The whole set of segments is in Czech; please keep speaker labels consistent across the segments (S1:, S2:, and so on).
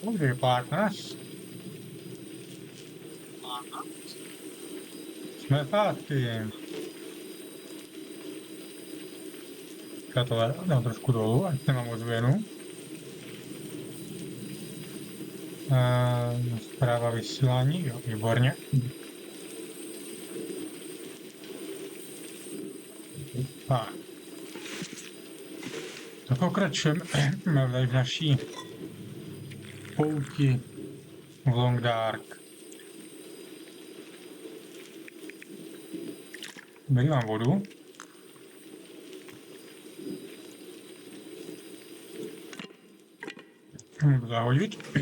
S1: Okay, partners. Jsme zpátky. Já tohle dám trošku dolů, ať nemám ozvěnu. Zpráva vysílání, jo, výborně. Tak. Tak pokračujeme v naší pouti v Long Dark. Vylívám vodu. Můžu zahodit.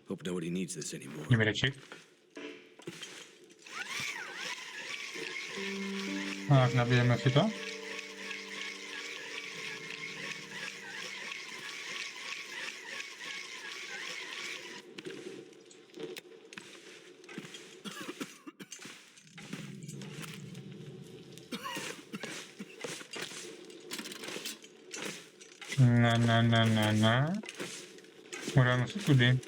S2: Hope nobody needs this anymore.
S1: Jdeme reči. Tak, nabijeme si to. Ne. Můžeme si tudy.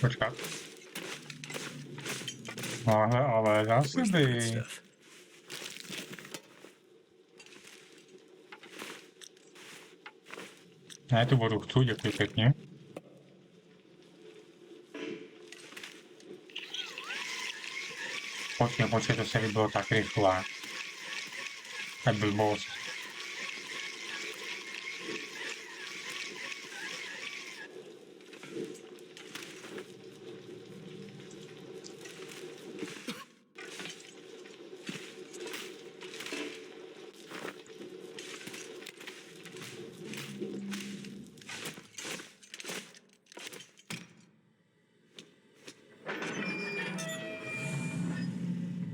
S1: Počkat. Ale zásoby. Já tu vodu chci, děkuji pěkně. Počkej, to se vybylo tak rychle. Tak blbost.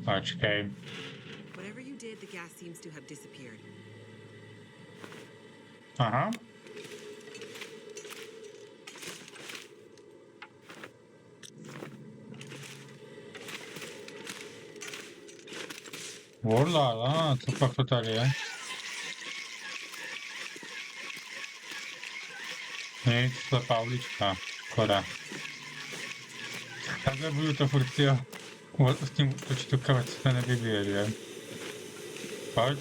S1: Počkej.
S3: Whatever you did, the gas seems to have disappeared.
S1: Aha. Volala, co pak to tady je? Nic, slepá ulička, škoda. Takhle budu to furt, jo. S tím točit tu kavec, se nevybije, že? Pojď.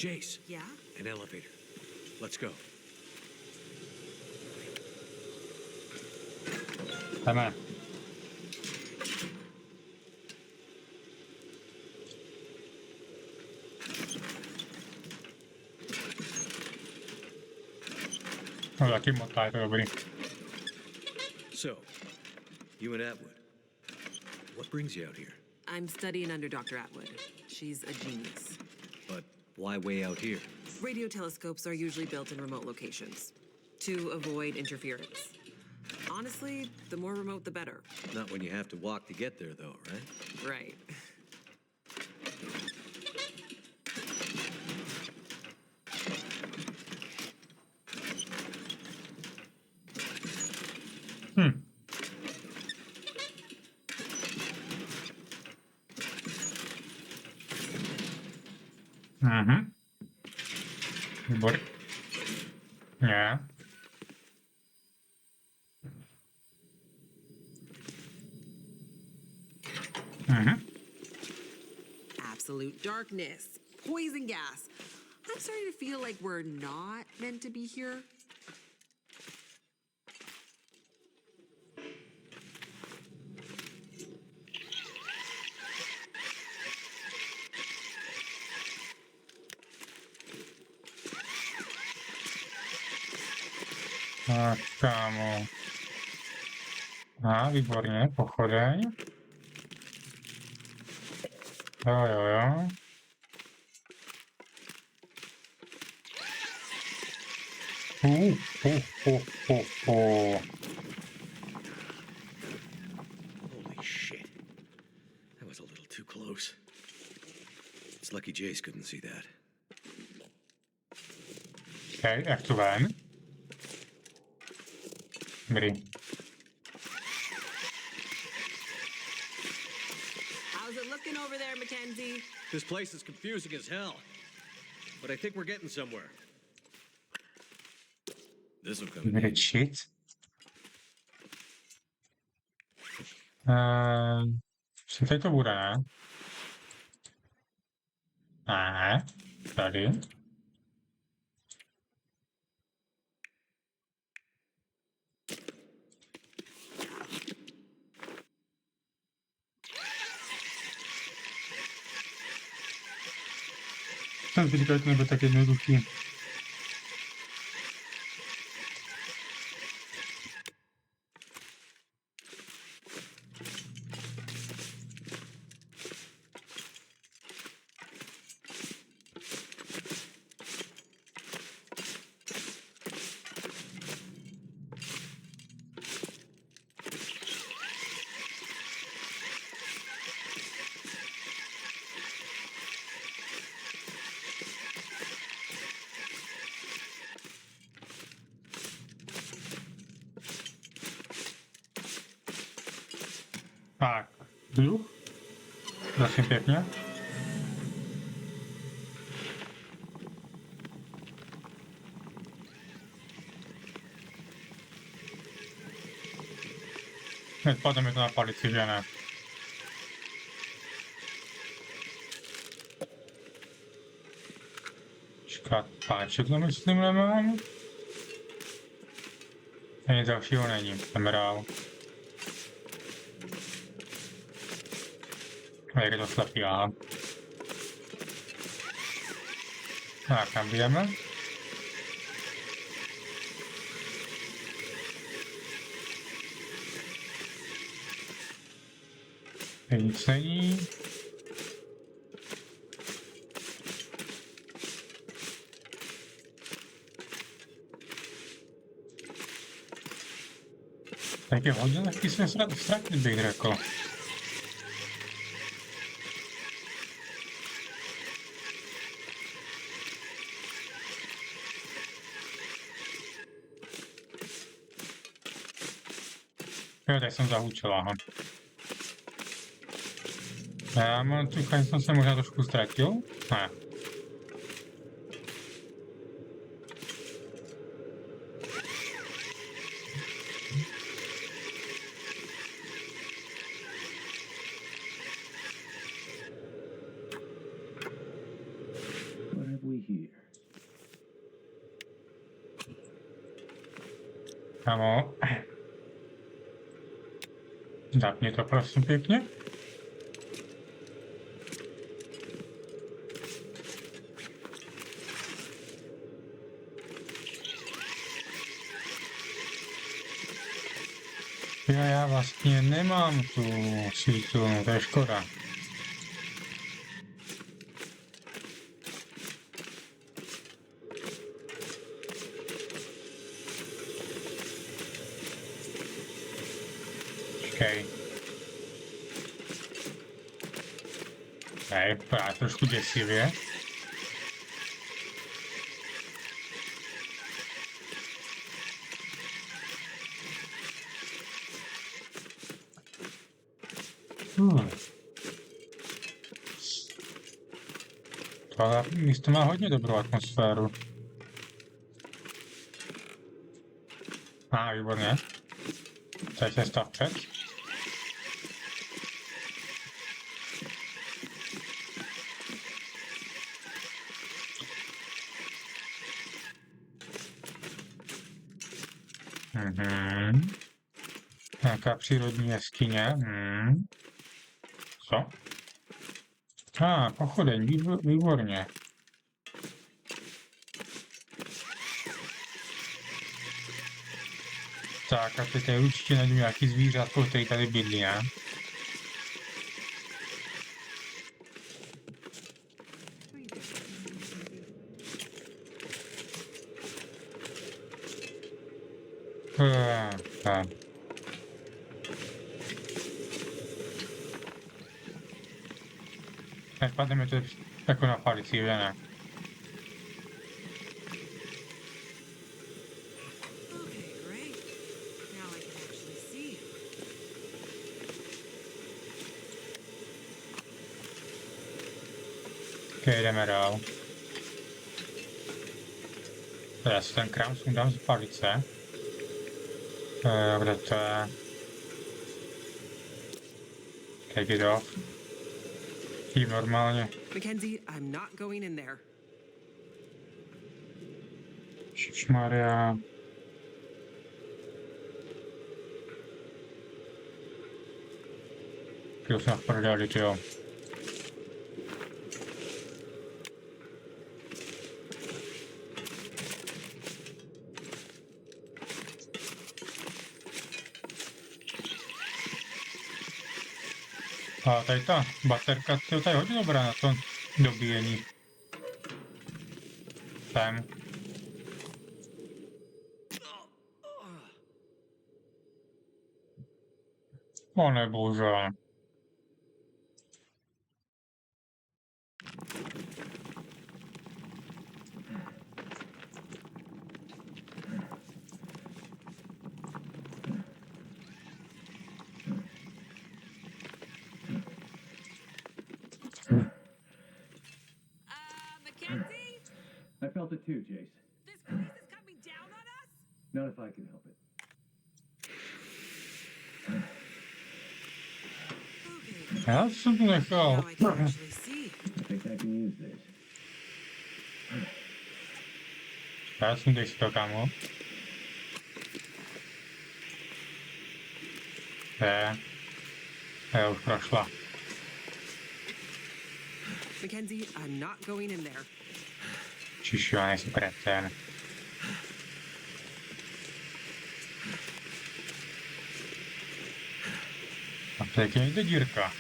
S2: Jace.
S3: Yeah?
S2: An elevator. Let's go.
S1: Jdeme. No, taky motá, je to dobrý.
S2: So, you and Atwood. What brings you out here?
S3: I'm studying under Dr. Atwood. She's a genius.
S2: But why way out here?
S3: Radio telescopes are usually built in remote locations to avoid interference. Honestly, the more remote, the better.
S2: Not when you have to walk to get there, though, right?
S3: Right.
S1: Výbor. Ne.
S3: Absolute darkness. Poison gas. I'm starting to feel like we're not meant to be here.
S1: Tak, kámo. Výborně, pochodeň. Jo.
S2: Holy shit. That was a little too close. It's lucky Jace couldn't see that.
S1: Okay, jak to ven?
S3: How's it looking thinking over there, Mackenzie?
S2: This place is confusing as hell. But I think we're getting somewhere. This'll come in handy.
S1: Shit. Co tady to bude, ne? Ne, tady. Jsem si říkal, že to nebude tak jednoduchý. Tak, jdu. Prosím pěkně. Hned padne mi to na palici, že ne? Čekat, páček to myslím nemám. A nic dalšího není, jsem rád. A jak je to slepý, aha. Tak, tam jdeme. Nic není. Tak je hodně lehký se ztratit, bych řekl. Jo, tady jsem zahučil, aha. Já mám tu jsem se možná trošku ztratil? Ne.
S2: What have we here?
S1: Kámo. Zapni to prosím pěkně. Já vlastně nemám tu svítu, to je škoda. Počkej. Ne, vypadá trošku děsivě. Tohle místo má hodně dobrou atmosféru. Výborně. Tady se stav před. Nějaká přírodní jeskyně. Co? Pochodeň, výborně. Tak a teď tady určitě najdu nějaký zvířátko, který tady bydlí, ne? Nepadne mi to jako na palici, že ne? Ok, jdeme dál. Já si ten krám sundám z palice. Kde to je? Take it off. Tím normálně.
S3: Mackenzie, I'm not going in there.
S1: Šišmarja. Chtěl jsem v prdeli, tyjo. A tady ta baterka, to je hodně dobrá na to dobíjení. Tam. O nebože.
S3: Mackenzie?
S2: I felt it too, Jace.
S3: This place is coming down on us?
S2: Not if I can help it.
S3: Okay.
S1: Já jsem tu nechal.
S3: Now I can actually see.
S2: I think I can use this.
S1: Já jsem teď to, kámo. Je už prošla.
S3: Mackenzie, I'm not going in there.
S1: Čiž já nejsem kretén. A to je někde dírka.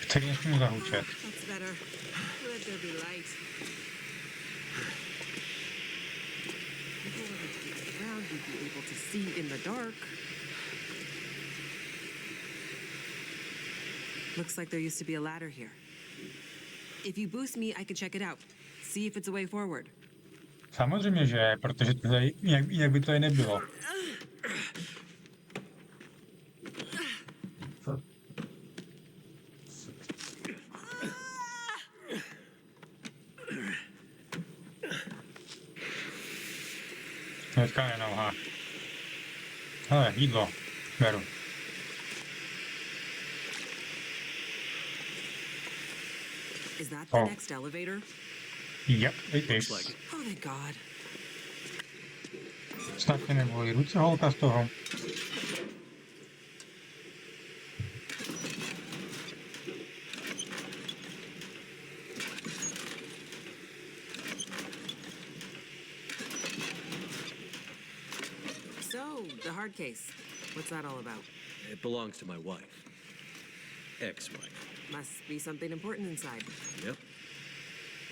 S1: Který nesmím zahučet.
S3: That's better. Let there be light. If you were to get around, you'd be able to see in the dark. Looks like there used to be a ladder here. If you boost me, I can check it out. See if it's a way forward.
S1: Samozřejmě, že je, protože to tady, jinak by to i nebylo. Teďka nenouhá. Hele, jídlo. Beru.
S3: Is that the
S1: Oh.
S3: next elevator?
S1: Yep, it is.
S2: Looks like it.
S3: Oh, thank God.
S1: Snad tě nebolí ruce, holka, z toho.
S3: So, the hard case. What's that all about?
S2: It belongs to my wife. Ex-wife.
S3: Must be something important inside.
S2: Yep.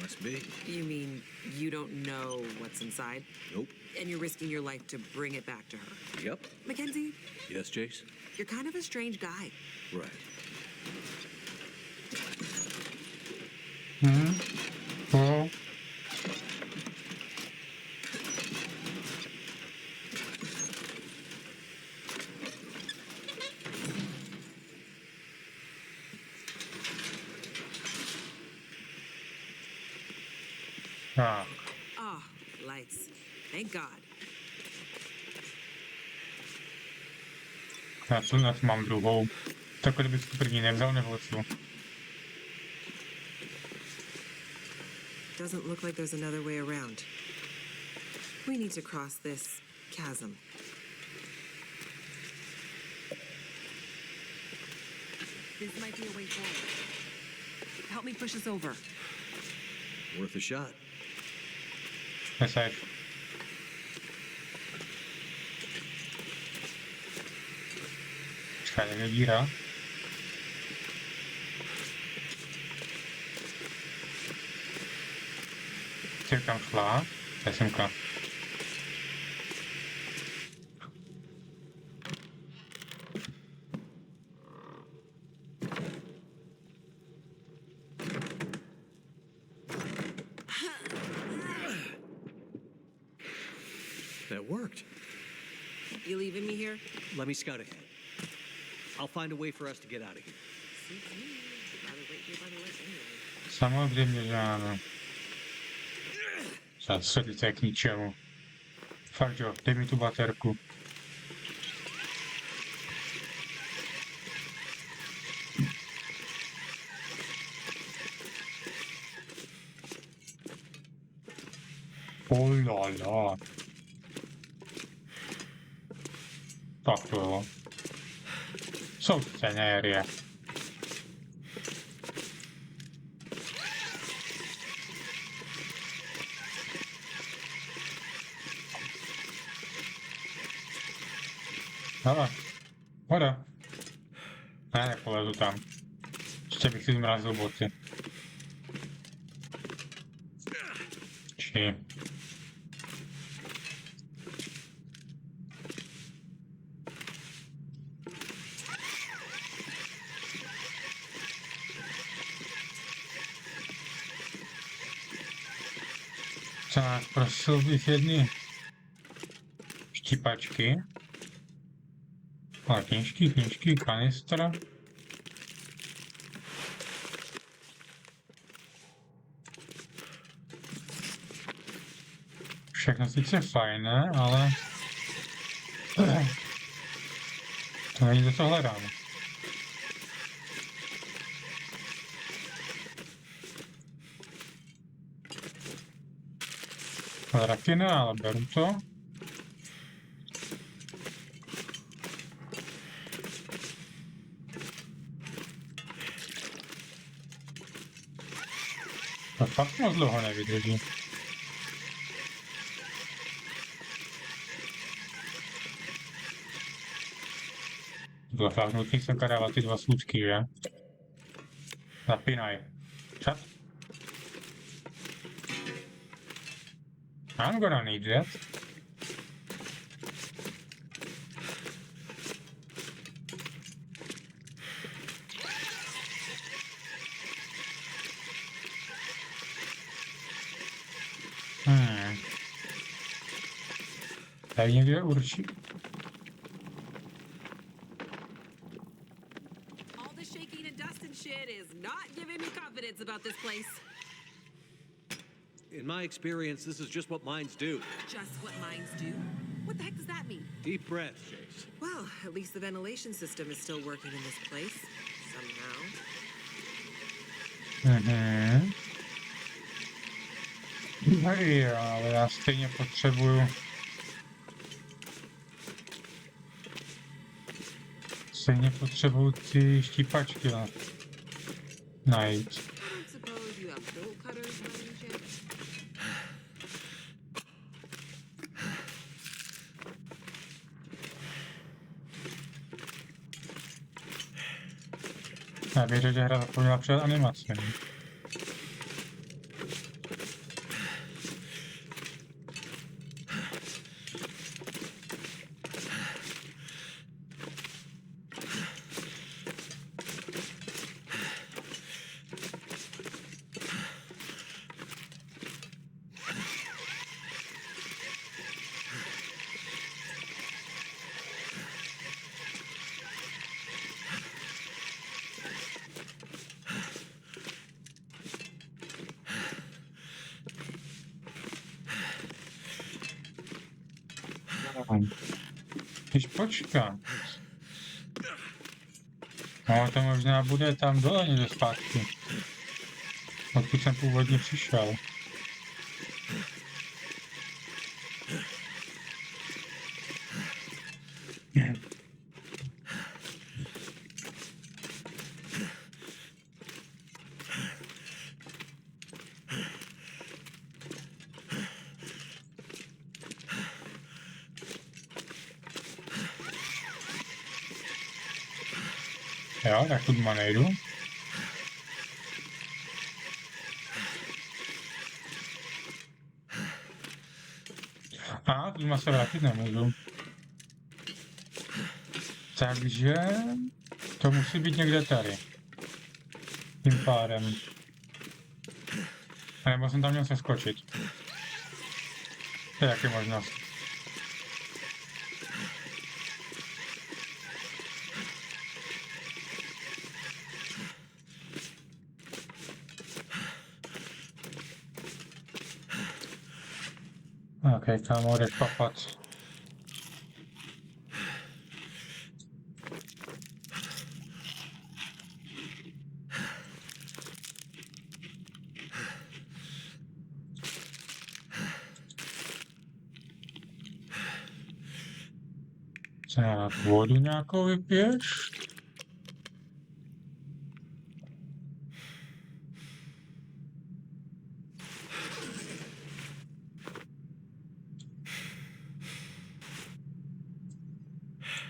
S2: Must be.
S3: You mean you don't know what's inside?
S2: Nope.
S3: And you're risking your life to bring it back to her?
S2: Yep.
S3: Mackenzie,
S2: Yes, Jace?
S3: you're kind of a strange guy.
S2: Right.
S1: Oh. Tak.
S3: Ah, lights. Thank God.
S1: Já tu mám druhou. Tak kdybych tu první nevzal, nebo co?
S3: Doesn't look like there's another way around. We need to cross this chasm. This might be a way forward. Help me push us over.
S2: Worth a shot.
S1: Neseš. Počkej, je díra. Ty tam šla? Já jsem ka.
S2: That worked.
S3: You leaving me here?
S2: Let me scout ahead. I'll find a way for us to get out of here.
S3: Suits me. Rather right here by the lake anyway.
S1: Samozřejmě, že ano. Zase to je k ničemu. Fakt jo, dej mi tu baterku. Olala. Tak to jo. Jsou scenérie. Hele, voda. Ne, nepolezu tam. Ještě bych si zmrazil boty. Či... Tak, prosil bych jedny štípačky. Ale knížky, kanistra. Všechno sice fajné, ale... To není to, co hledám. Taky ne, ale beru to. To fakt moc dlouho nevydrží. Bylo fakt nutný sem dávat ty dva slůdky, že? Zapínaj. Čat? I'm gonna need that. Tady někde určí.
S3: All the shaking and dust and shit is not giving me confidence about this place.
S2: In my experience, this is just what mines do.
S3: Just what mines do? What the heck does that mean?
S2: Deep breaths, Chase.
S3: Well, at least the ventilation system is still working in this place. Somehow.
S1: Jo, ale já stejně potřebuju... Stejně potřebuju ty štípačky najít.
S3: I don't suppose you have bolt cutters by any chance?
S1: Já bych řekl, že hra zapomněla před animací. Když počkám. No, to možná bude tam dole někde zpátky. Odkud jsem původně přišel. Jo, tak tu dma nejdu. A, tu dma se vrátit nemůžu. Takže to musí být někde tady. Tím pádem. A nebo jsem tam měl seskočit. To je taky možnost. Ok, kámo, jdeš papat. Tak, vodu nějakou vypiješ?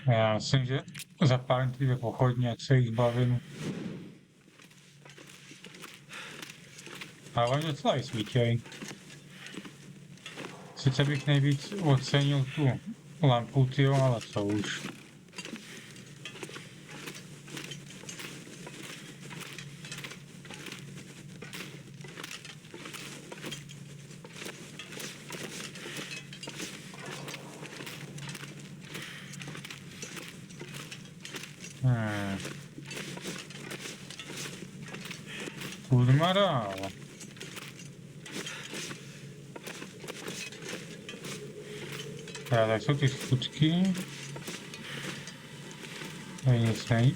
S1: Já myslím, že zapálím ty dvě pochodně, ať se jich zbavím. Ale oni docela i svítěj. Sice bych nejvíc ocenil tu lampu, tyjo, ale co už. Půjdeme dál. Tady jsou ty skutky. Tady nic nejde.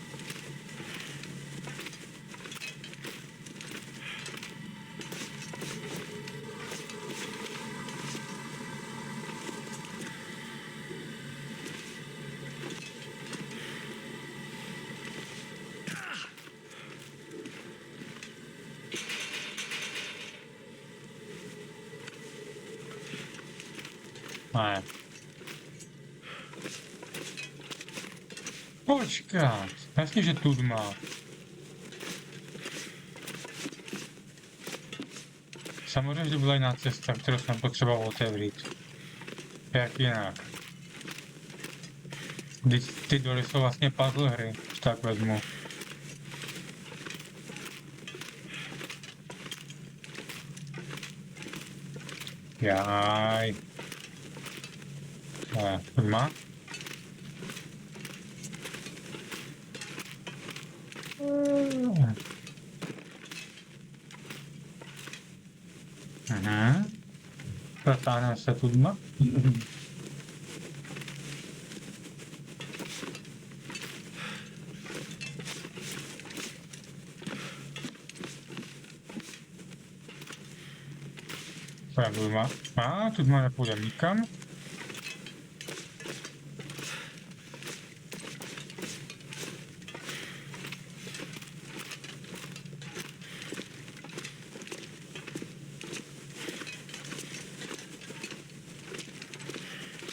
S1: Ne. Počkat, jasně, že tu má. Samozřejmě, že byla jiná cesta, kterou jsem potřeboval otevřít. Jak jinak. Ty doly jsou vlastně puzzle hry, už tak vezmu. Jaj. Tu má? Aha. Protáhneme se tu dma. Pravda, tu dma nepůjdeme nikam.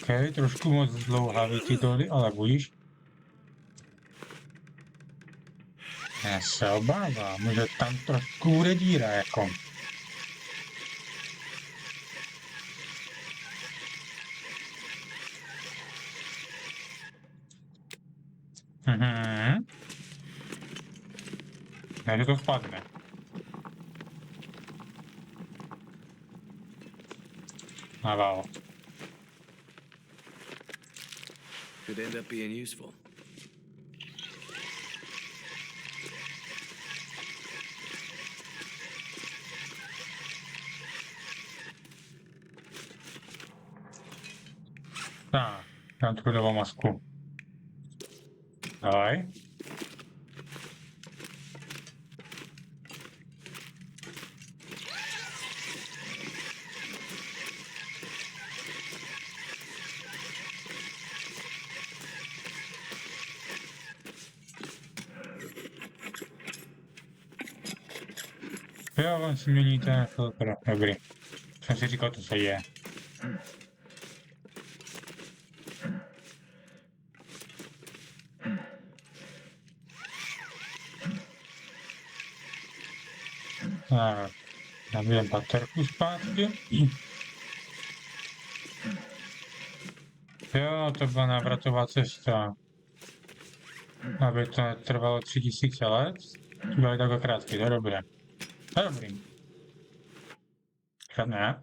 S1: Okay, trošku moc zdlouhavý ty doly, ale budíš. Já se obávám, že tam trošku bude díra, jako. Ne, že to spadne. Naval.
S2: Could end up being useful.
S1: Tak, dám tu novou masku. Daj. Jo, on si mění ten filtr, dobrý. Jsem si říkal, to se je. Tak, nabíjem baterku zpátky. Jo, to byla návratová cesta. Aby to netrvalo 3000 let. To bylo takové krátké, to je dobré. To je dobrý. Však ne.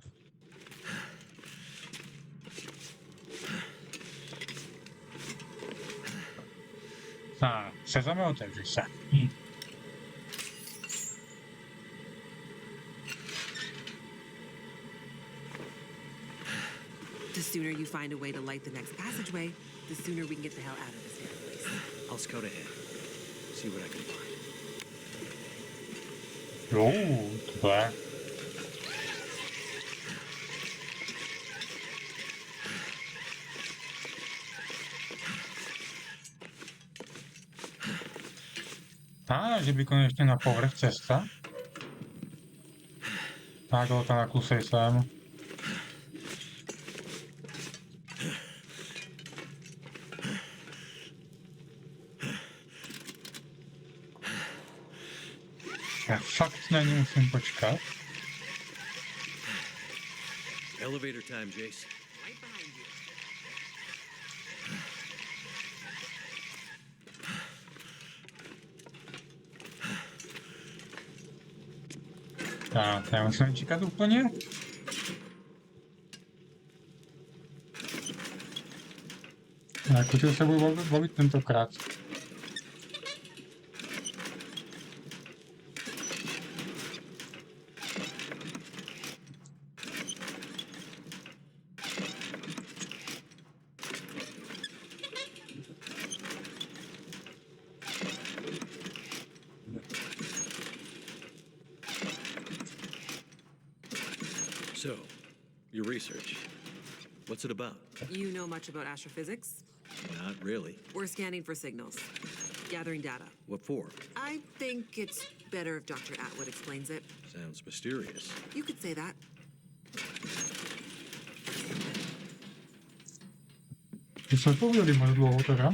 S1: Tak, sezame, otevři se.
S3: The sooner you find a way to light the next passageway, the sooner we can get the hell out of this damn place.
S2: I'll scout ahead. See what I can find.
S1: Tohle. Že by konečně na povrch cesta. Tak ho tam nakusej sem. Já fakt na ní musím počkat.
S2: Elevator time, Jace.
S3: Right behind you.
S1: Tak, já musím čekat úplně. Tak, už se budu bavit tentokrát.
S2: So, your research. What's it about?
S3: You know much about astrophysics?
S2: Not really.
S3: We're scanning for signals, gathering data.
S2: What for?
S3: I think it's better if Dr. Atwood explains it.
S2: Sounds mysterious.
S3: You could say that.
S1: To jsme pověděli moc dlouho teda.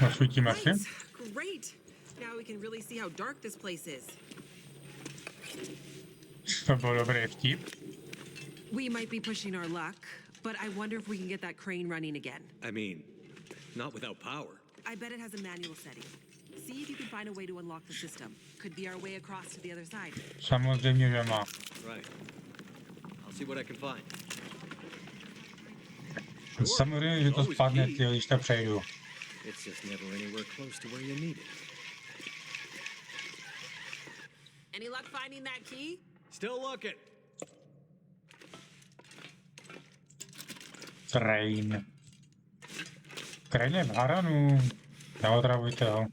S1: Nasvítíme si.
S3: Right. Great. Now we can really see how dark this place is.
S1: To byl dobrý vtip.
S3: We might be pushing our luck, but I wonder if we can get that crane running again.
S2: I mean, not without power.
S3: I bet it has a manual setting. See if you can find a way to unlock the system. Could be our way across to the other side.
S1: Samozřejmě, že má.
S2: Right. I'll see what I can find.
S1: Samozřejmě, že to spadne, když to přejdu.
S2: It's just never anywhere close to where you need it.
S3: Any luck finding that key?
S2: Still looking.
S1: Train. Train je v Haranu. Neotravujte ho.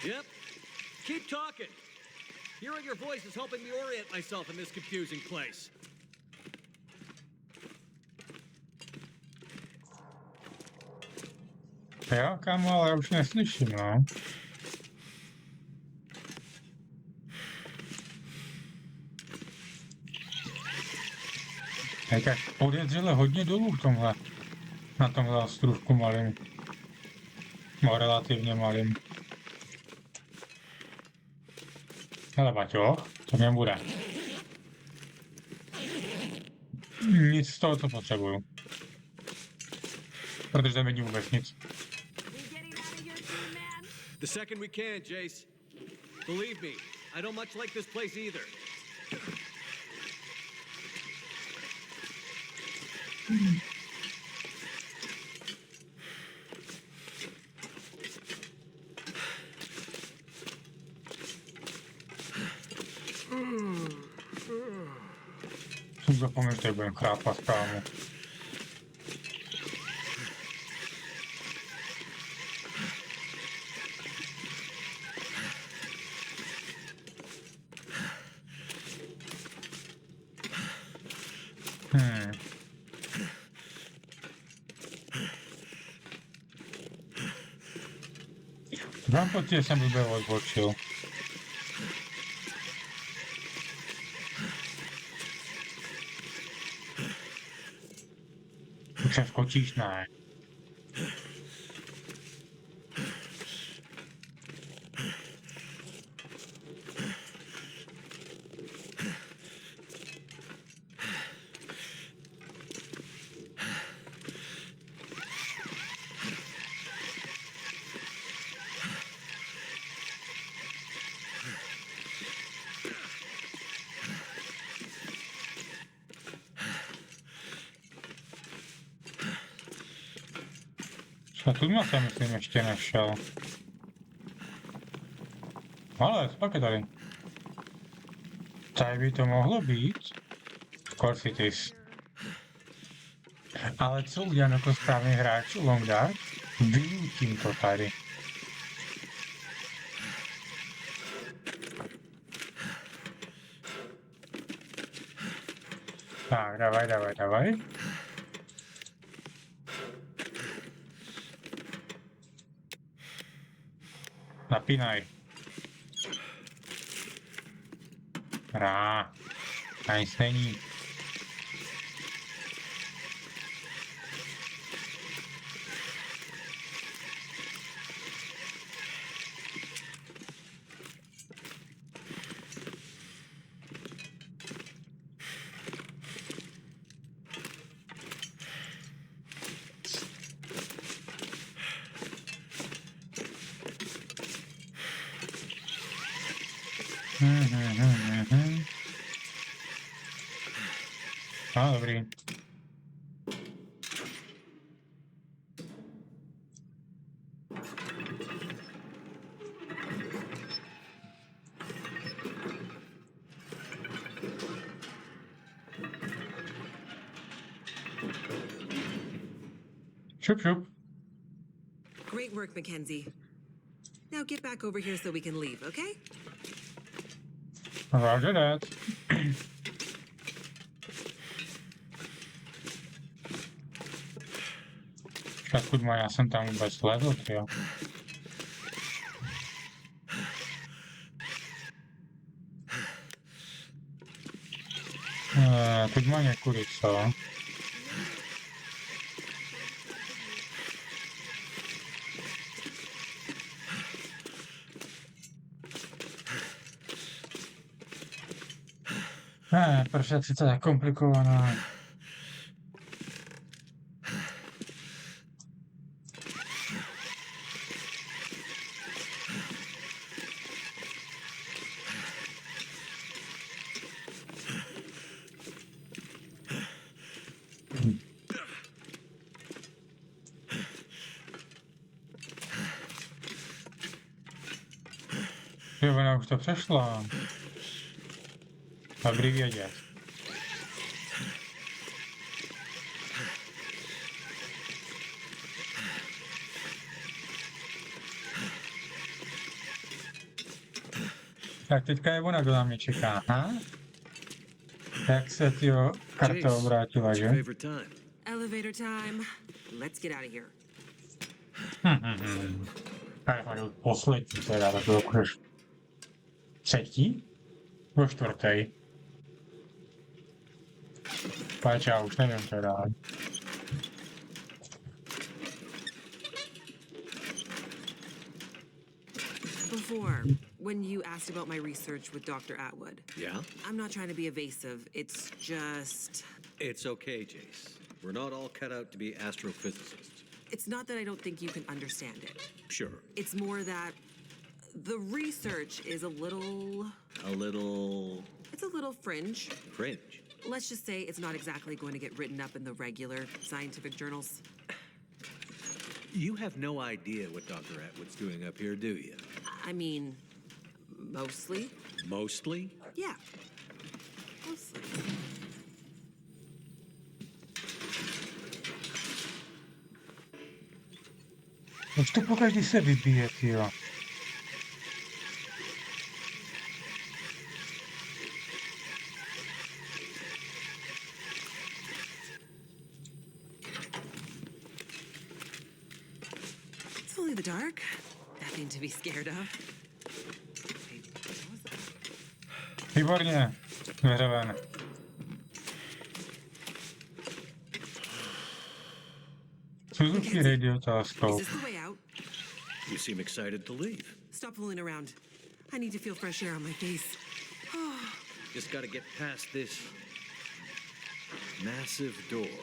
S2: Yep. Keep talking. Hearing your voice is helping me orient myself in this confusing place.
S1: Jo, kámo, ale já už neslyším, no. Je tak podezřele hodně dolů v tomhle. Na tomhle ostrůvku malým. No, relativně malým. Hele, Baťo, co mě bude? Nic z toho, co potřebuju. Protože tam není vůbec nic.
S2: The second we can, Jace. Believe me, I don't much like this place either.
S1: Jsem zapomněl, že budem chrápat, kámo. Mám pocit, že jsem blbě odbočil. Už se skočíš, ne? A tu jsem, myslím, ještě nešel. Ale, pak je tady. Tady by to mohlo být. Of course it is. Ale co udělám jako správný hráč Long Dark? Vynutím to tady. Tak, dávaj. Napínaj. Nic není. No, dobrý. Šup.
S3: Great work, Mackenzie. Now get back over here so we can leave, okay?
S1: Roger that. Kurva, já jsem tam vůbec lezl, jo. Teď má někudy, co? Proč je to tak komplikované? Jo, ona už to přešla. Dobrý vědět. Tak teďka je ona, kdo na mě čeká, ha? Jak se tyjo karta obrátila, že?
S3: Elevator time. Let's get out of here.
S1: Tak byl poslední teda, tak byl už třetí? Byl čtvrtý. Páč, já už nevím teda.
S3: Before, when you asked about my research with Dr. Atwood,
S2: Yeah?
S3: I'm not trying to be evasive. It's just...
S2: It's okay, Jace. We're not all cut out to be astrophysicists.
S3: It's not that I don't think you can understand it.
S2: Sure.
S3: It's more that the research is a little... It's a little fringe.
S2: Fringe.
S3: Let's just say it's not exactly going to get written up in the regular scientific journals.
S2: You have no idea what Dr. Atwood's doing up here, do you?
S3: I mean, mostly.
S2: Mostly?
S3: Yeah. Mostly.
S1: Proč to pokaždý se vybíje, tyjo?
S3: It's only the dark. Nothing to be scared of. Wait, what was that?
S1: Výborně. Dveře ven. Suzuki Radio
S3: Is
S1: Telescope.
S3: this the way out?
S2: You seem excited to leave.
S3: Stop fooling around. I need to feel fresh air on my face.
S2: Just gotta get past this massive door.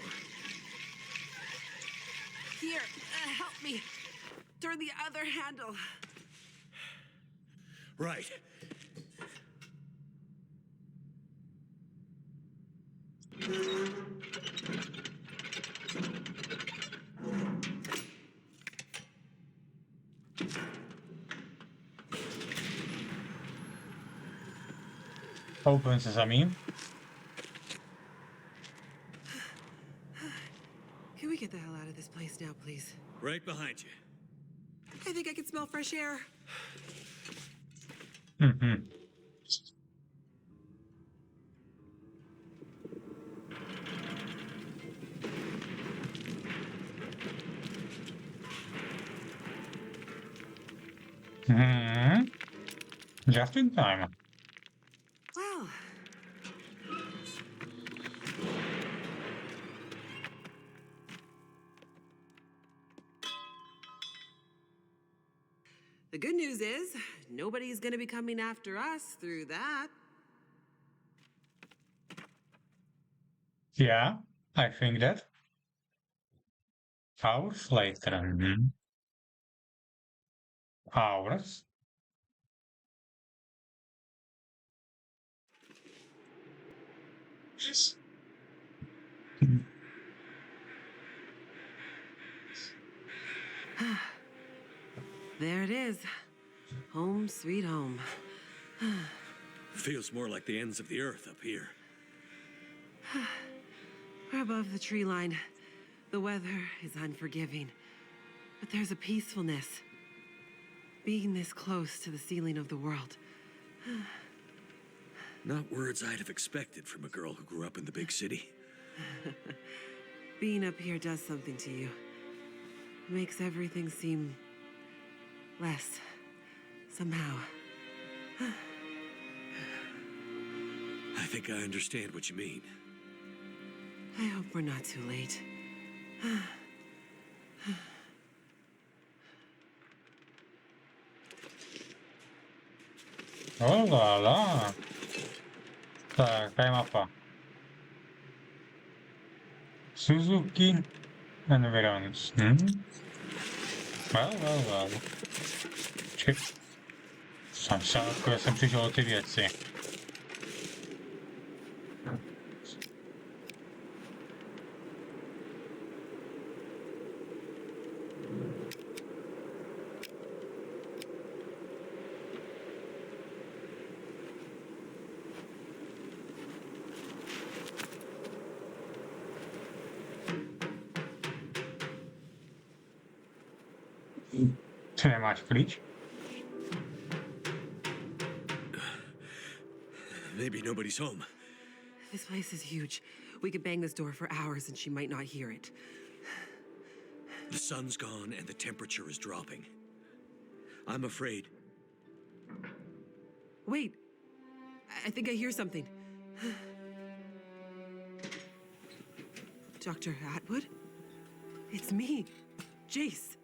S3: Here, help me. Turn the other handle.
S2: Right.
S1: Open sesame.
S3: Can we get the hell out of this place now, please?
S2: Right behind you.
S3: I think I can smell fresh air.
S1: Mhm. Mhm. Just in time.
S3: Well, the good news is nobody's gonna be coming after us through that.
S1: Yeah, I think that. Hours later. Mhm. Hours. Yes.
S3: There it is. Home sweet home.
S2: Feels more like the ends of the earth up here.
S3: We're above the tree line. The weather is unforgiving. But there's a peacefulness. Being this close to the ceiling of the world.
S2: Not words I'd have expected from a girl who grew up in the big city.
S3: Being up here does something to you. It makes everything seem less. Somehow.
S2: I think I understand what you mean.
S3: I hope we're not too late.
S1: Oh la la. Tak, to je mapa. Suzuki Environs. Well. Ček. Jsem přišel o ty věci. Ty nemáš klíč?
S2: Maybe nobody's home.
S3: This place is huge. We could bang this door for hours and she might not hear it.
S2: The sun's gone and the temperature is dropping. I'm afraid.
S3: Wait. I think I hear something. Dr. Atwood? It's me, Jace.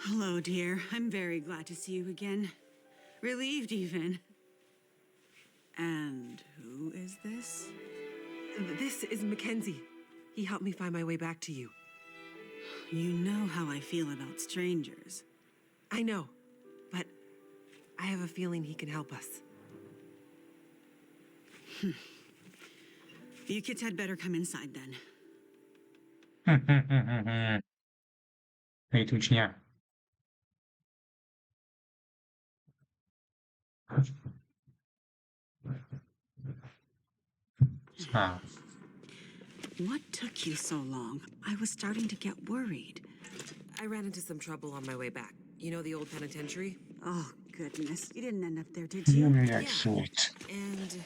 S4: Hello, dear. I'm very glad to see you again. Relieved, even. And who is this?
S3: This is Mackenzie. He helped me find my way back to you.
S4: You know how I feel about strangers.
S3: I know, but I have a feeling he can help us.
S4: You kids had better come inside then.
S1: Nejtučně.
S4: What took you so long? I was starting to get worried.
S3: I ran into some trouble on my way back. You know the old penitentiary?
S4: Oh, goodness. You didn't end up there, did you?
S1: Jak svět.
S3: And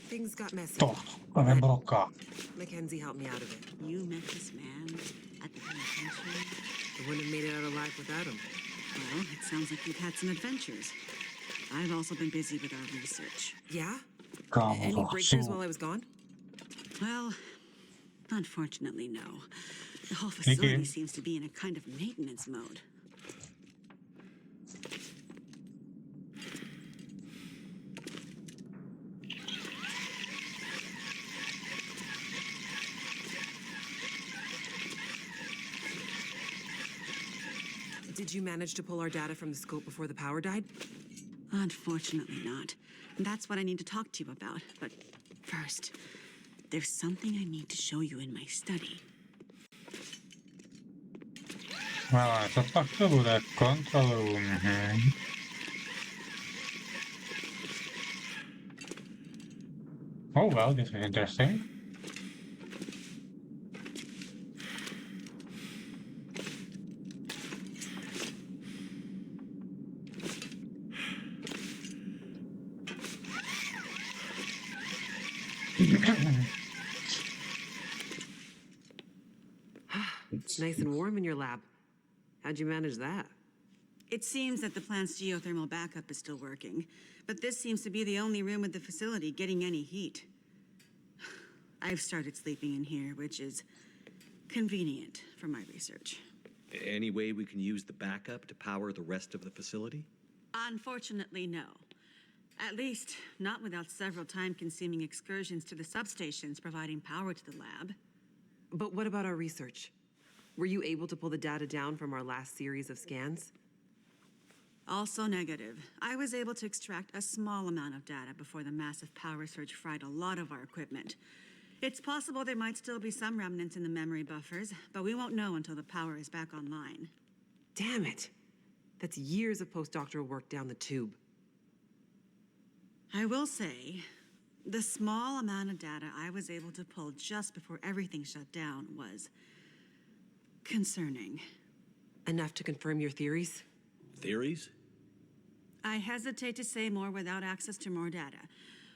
S3: things got messy.
S1: To nebroka.
S3: Mackenzie helped me out of it.
S4: You met this man at the penitentiary?
S3: I wouldn't have made it out alive without him.
S4: Well, it sounds like you've had some adventures. I've also been busy with our research.
S3: Yeah?
S1: Kámo,
S3: Any
S1: to
S3: breakthroughs while I was gone?
S4: Well, unfortunately, no. The whole facility seems to be in a kind of maintenance mode.
S3: Did you manage to pull our data from the scope before the power died?
S4: Unfortunately not. That's what I need to talk to you about. But first, there's something I need to show you in my study.
S1: Ale to pak to bude. Kontrolu. Oh well, this is interesting.
S3: It's nice and warm in your lab. How'd you manage that?
S4: It seems that the plant's geothermal backup is still working, but this seems to be the only room at the facility getting any heat. I've started sleeping in here, which is convenient for my research.
S2: Any way we can use the backup to power the rest of the facility?
S4: Unfortunately, no. At least, not without several time-consuming excursions to the substations providing power to the lab.
S3: But what about our research? Were you able to pull the data down from our last series of scans?
S4: Also negative. I was able to extract a small amount of data before the massive power surge fried a lot of our equipment. It's possible there might still be some remnants in the memory buffers, but we won't know until the power is back online.
S3: Damn it! That's years of postdoctoral work down the tube.
S4: I will say, the small amount of data I was able to pull just before everything shut down was concerning.
S3: Enough to confirm your theories?
S2: Theories?
S4: I hesitate to say more without access to more data.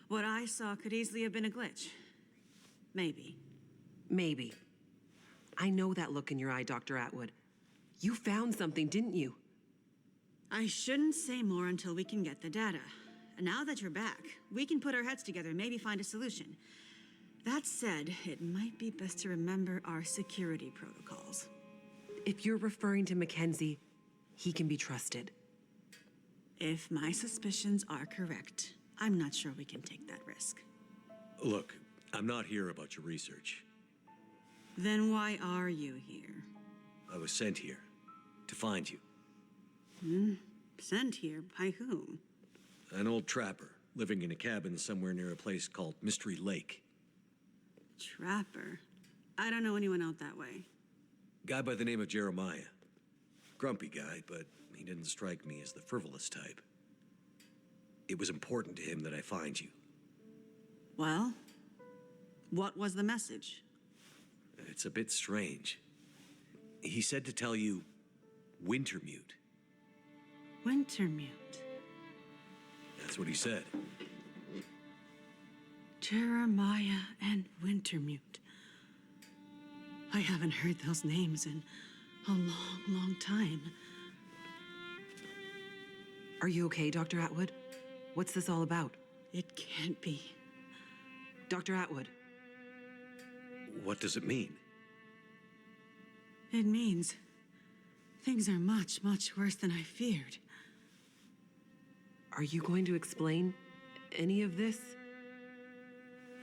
S4: What I saw could easily have been a glitch. Maybe.
S3: Maybe. I know that look in your eye, Dr. Atwood. You found something, didn't you?
S4: I shouldn't say more until we can get the data. And now that you're back, we can put our heads together and maybe find a solution. That said, it might be best to remember our security protocols.
S3: If you're referring to Mackenzie, he can be trusted.
S4: If my suspicions are correct, I'm not sure we can take that risk.
S2: Look, I'm not here about your research.
S4: Then why are you here?
S2: I was sent here to find you.
S4: Sent here by whom?
S2: An old trapper living in a cabin somewhere near a place called Mystery Lake.
S4: Trapper? I don't know anyone out that way.
S2: Guy by the name of Jeremiah. Grumpy guy, but he didn't strike me as the frivolous type. It was important to him that I find you.
S4: Well, what was the message?
S2: It's a bit strange. He said to tell you, Wintermute.
S4: Wintermute.
S2: That's what he said.
S4: Jeremiah and Wintermute. I haven't heard those names in a long, long time.
S3: Are you okay, Dr. Atwood? What's this all about?
S4: It can't be.
S3: Dr. Atwood.
S2: What does it mean?
S4: It means things are much, much worse than I feared.
S3: Are you going to explain any of this?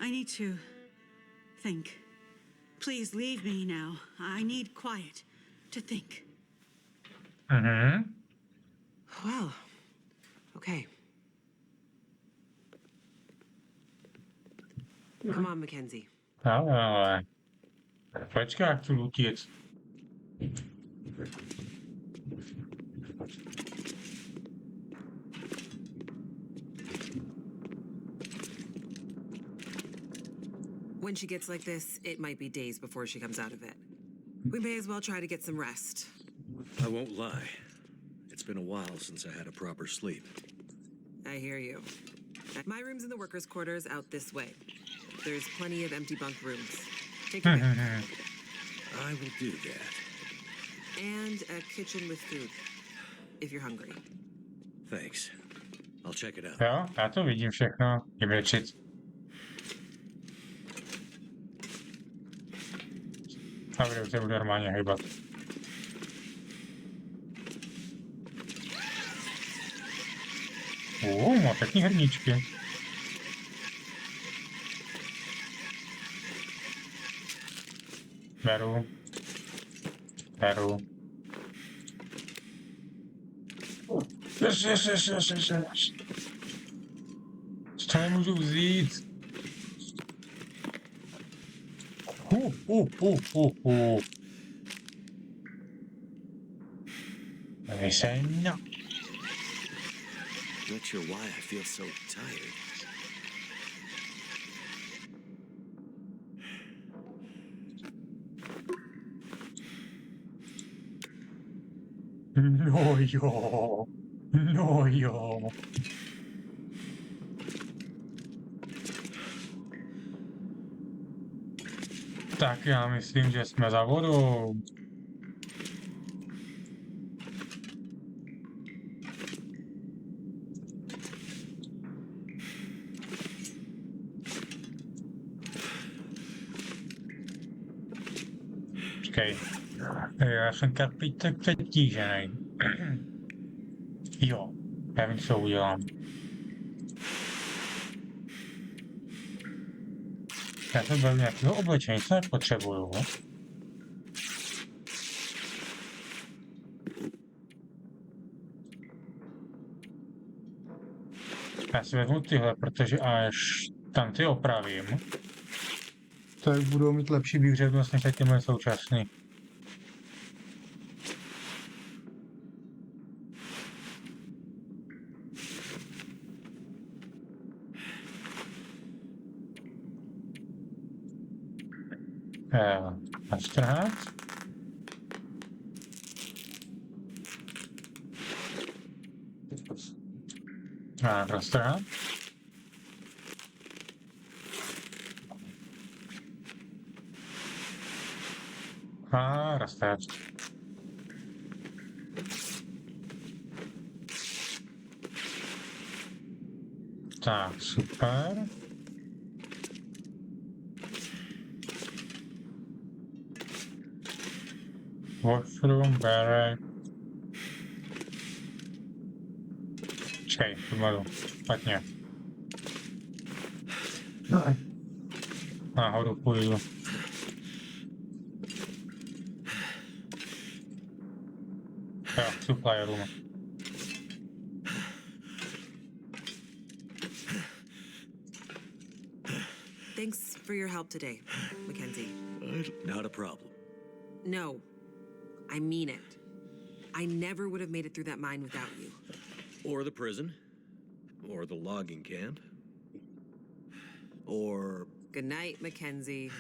S4: I need to think. Please leave me now. I need quiet to think.
S1: Mm-hmm.
S3: Well, okay. Come on, Mackenzie.
S1: Ale počkaj, jak tu utiec.
S3: When she gets like this, it might be days before she comes out of it. We may as well try to get some rest.
S2: I won't lie. It's been a while since I had a proper sleep.
S3: I hear you. My room's in the workers' quarters out this way. There's plenty of empty bunk rooms. Take a pick.
S2: I will do that.
S3: And a kitchen with food, if you're hungry.
S2: Thanks. I'll check it out.
S1: Jo, já to vidím všechno. Je brečit. Dobrý, už se budu normálně hejbat. Má pěkný hrníčky. Beru. Yes. Co nemůžu vzít? Nejsem.
S2: Not sure why I feel so tired.
S1: No jo. No jo. Tak já myslím, že jsme za vodou. Počkej. Já jsem kapítek přetížený. Jo, já vím, co udělám. Já jsem byl nějakého oblečení, co nepotřebuju. Já si vezmu tyhle, protože až tam ty opravím, tak budou mít lepší výhřevnost než ty moje současný. Nastrhat. Roztrhat. A roztrhat. Tak, super. Washroom, barrack. Čekaj, pomalu. Špatně. Nahoru půjdu. Jo, supply room.
S3: Thanks for your help today, Mackenzie.
S2: Not a problem.
S3: No, I mean it. I never would have made it through that mine without you.
S2: Or the prison. Or the logging camp. Or...
S3: Good night, Mackenzie.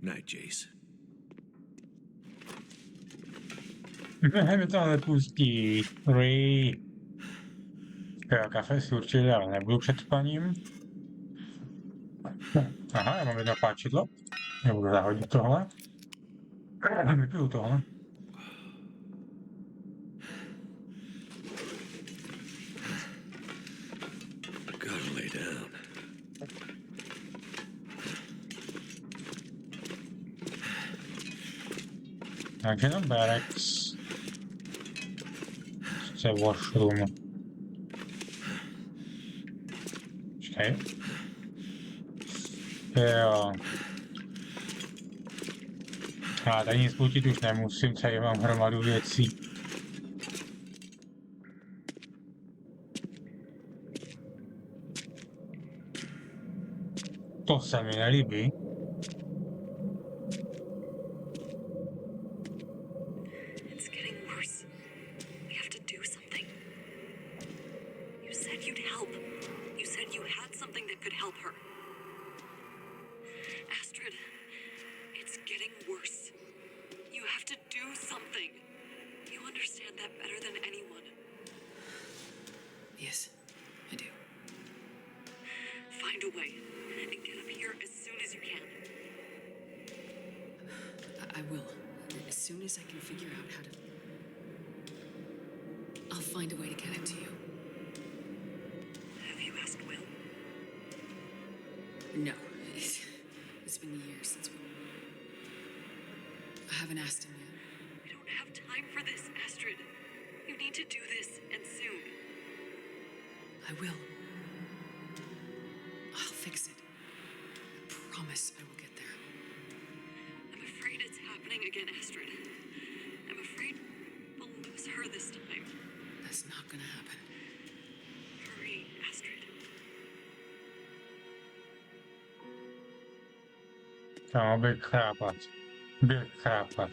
S2: Night, Jace.
S1: Mě to nepustí. Ray. Já kafe si určitě ale nebudu před spaním. Aha, já mám jedno páčidlo. Nebudu zahodit tohle. Vypiju tohle.
S2: Gotta lay down.
S1: Takže no barracks. Chce washroom. Počkej. Jo. A tady nic plutit už nemusím, tady mám hromadu věcí. To se mi nelíbí.
S5: It's getting worse. We have to do something. You said you'd help. You said you had something that could help her. Astrid, it's getting worse. You have to do something. You understand that better than anyone.
S3: Yes, I do.
S5: Find a way and get up here as soon as you can.
S6: I will. As soon as I can figure out how to... I'll find a way to get it to you.
S5: Have you asked Will?
S6: No. It's been years since we... I haven't asked him yet.
S5: We don't have time for this, Astrid. You need to do this, and soon.
S6: I will. I'll fix it. I promise I will get there.
S5: I'm afraid it's happening again, Astrid. I'm afraid we'll lose her this time.
S6: That's not gonna happen.
S5: Hurry, Astrid.
S1: To by chrápat. Byl chrápat.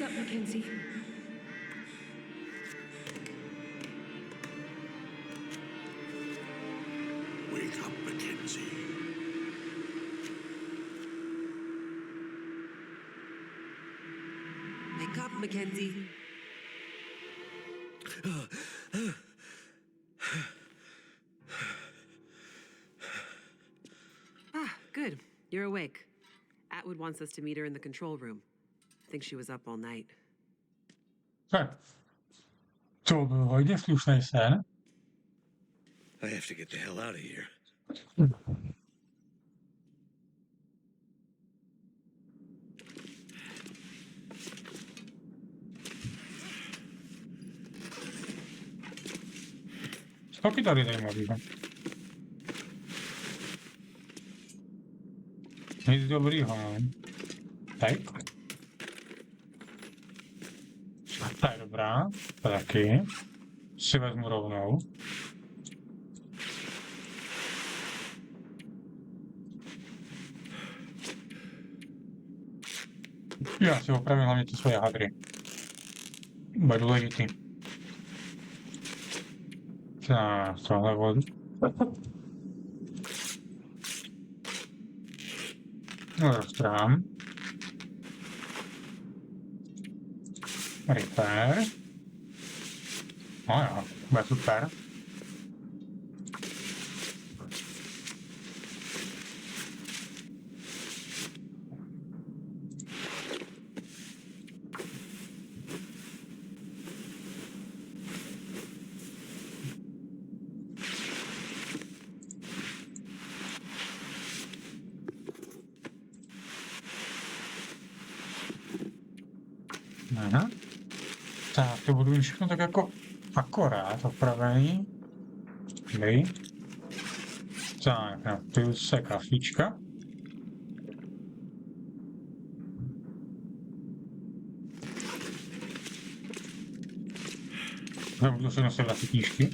S3: up, Mackenzie.
S2: Wake up, Mackenzie.
S3: Wake up, Mackenzie. Good. You're awake. Atwood wants us to meet her in the control room. Thinks she was up all night.
S1: To bylo hodně slušnej scén.
S2: I have to get the hell out of here.
S1: Taky tady zajímavý. Nic dobrýho, no. Tak. A ta je dobrá. Ta taky. Si vezmu rovnou. Já si opravím hlavně ty svoje hadry. Bude důležitý. Tak, tohle vodu. No, roztrhám. Repair. No jo, bude super. Aha. Tak, to budu mít všechno tak jako akorát opravený. Okay. Tak, napiju se kafička. Budu si nosit asi knížky.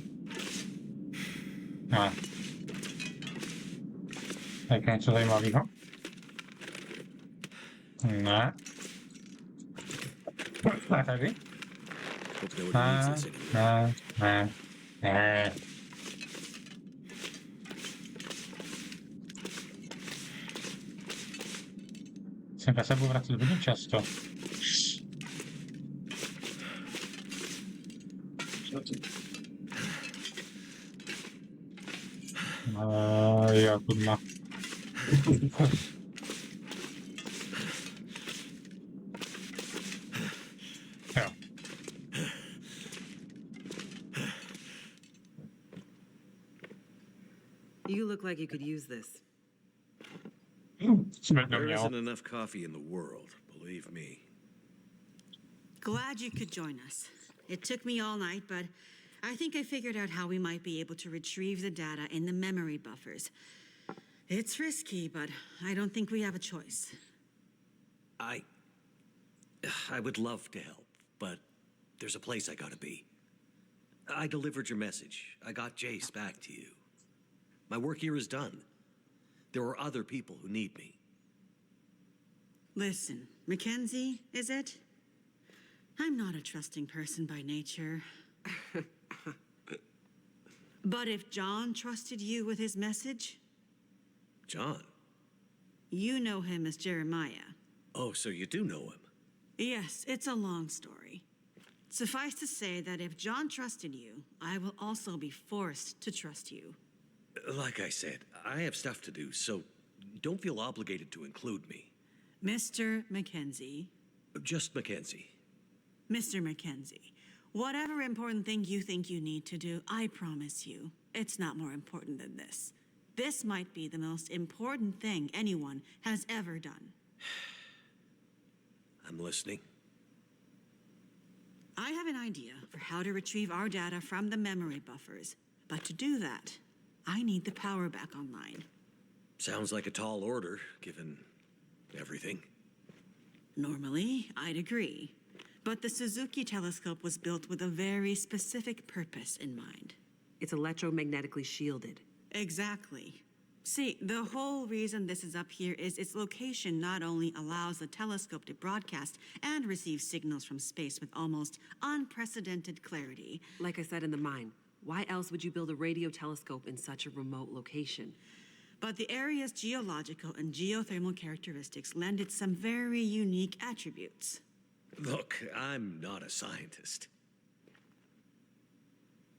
S1: No. Tak něco zajímavého? Ne. A tady? Ne. Semka se budu vracet hodně často. Jo, kurma. Jo.
S3: You look like you could use this.
S2: There isn't enough coffee in the world, believe me.
S4: Glad you could join us. It took me all night, but I think I figured out how we might be able to retrieve the data in the memory buffers. It's risky, but I don't think we have a choice.
S2: I would love to help, but there's a place I gotta be. I delivered your message. I got Jace back to you. My work here is done. There are other people who need me.
S4: Listen, Mackenzie, is it? I'm not a trusting person by nature. But if John trusted you with his message,
S2: John?
S4: you know him as Jeremiah.
S2: Oh, so you do know him.
S4: Yes, it's a long story. Suffice to say that if John trusted you, I will also be forced to trust you.
S2: Like I said, I have stuff to do, so don't feel obligated to include me.
S4: Mr. Mackenzie.
S2: Just Mackenzie.
S4: Mr. Mackenzie, whatever important thing you think you need to do, I promise you, it's not more important than this. This might be the most important thing anyone has ever done.
S2: I'm listening.
S4: I have an idea for how to retrieve our data from the memory buffers, but to do that, I need the power back online.
S2: Sounds like a tall order, given everything.
S4: Normally, I'd agree. But the Suzuki telescope was built with a very specific purpose in mind.
S3: It's electromagnetically shielded.
S4: Exactly. See, the whole reason this is up here is its location not only allows the telescope to broadcast and receive signals from space with almost unprecedented clarity.
S3: Like I said in the mine, why else would you build a radio telescope in such a remote location?
S4: But the area's geological and geothermal characteristics lend it some very unique attributes.
S2: Look, I'm not a scientist.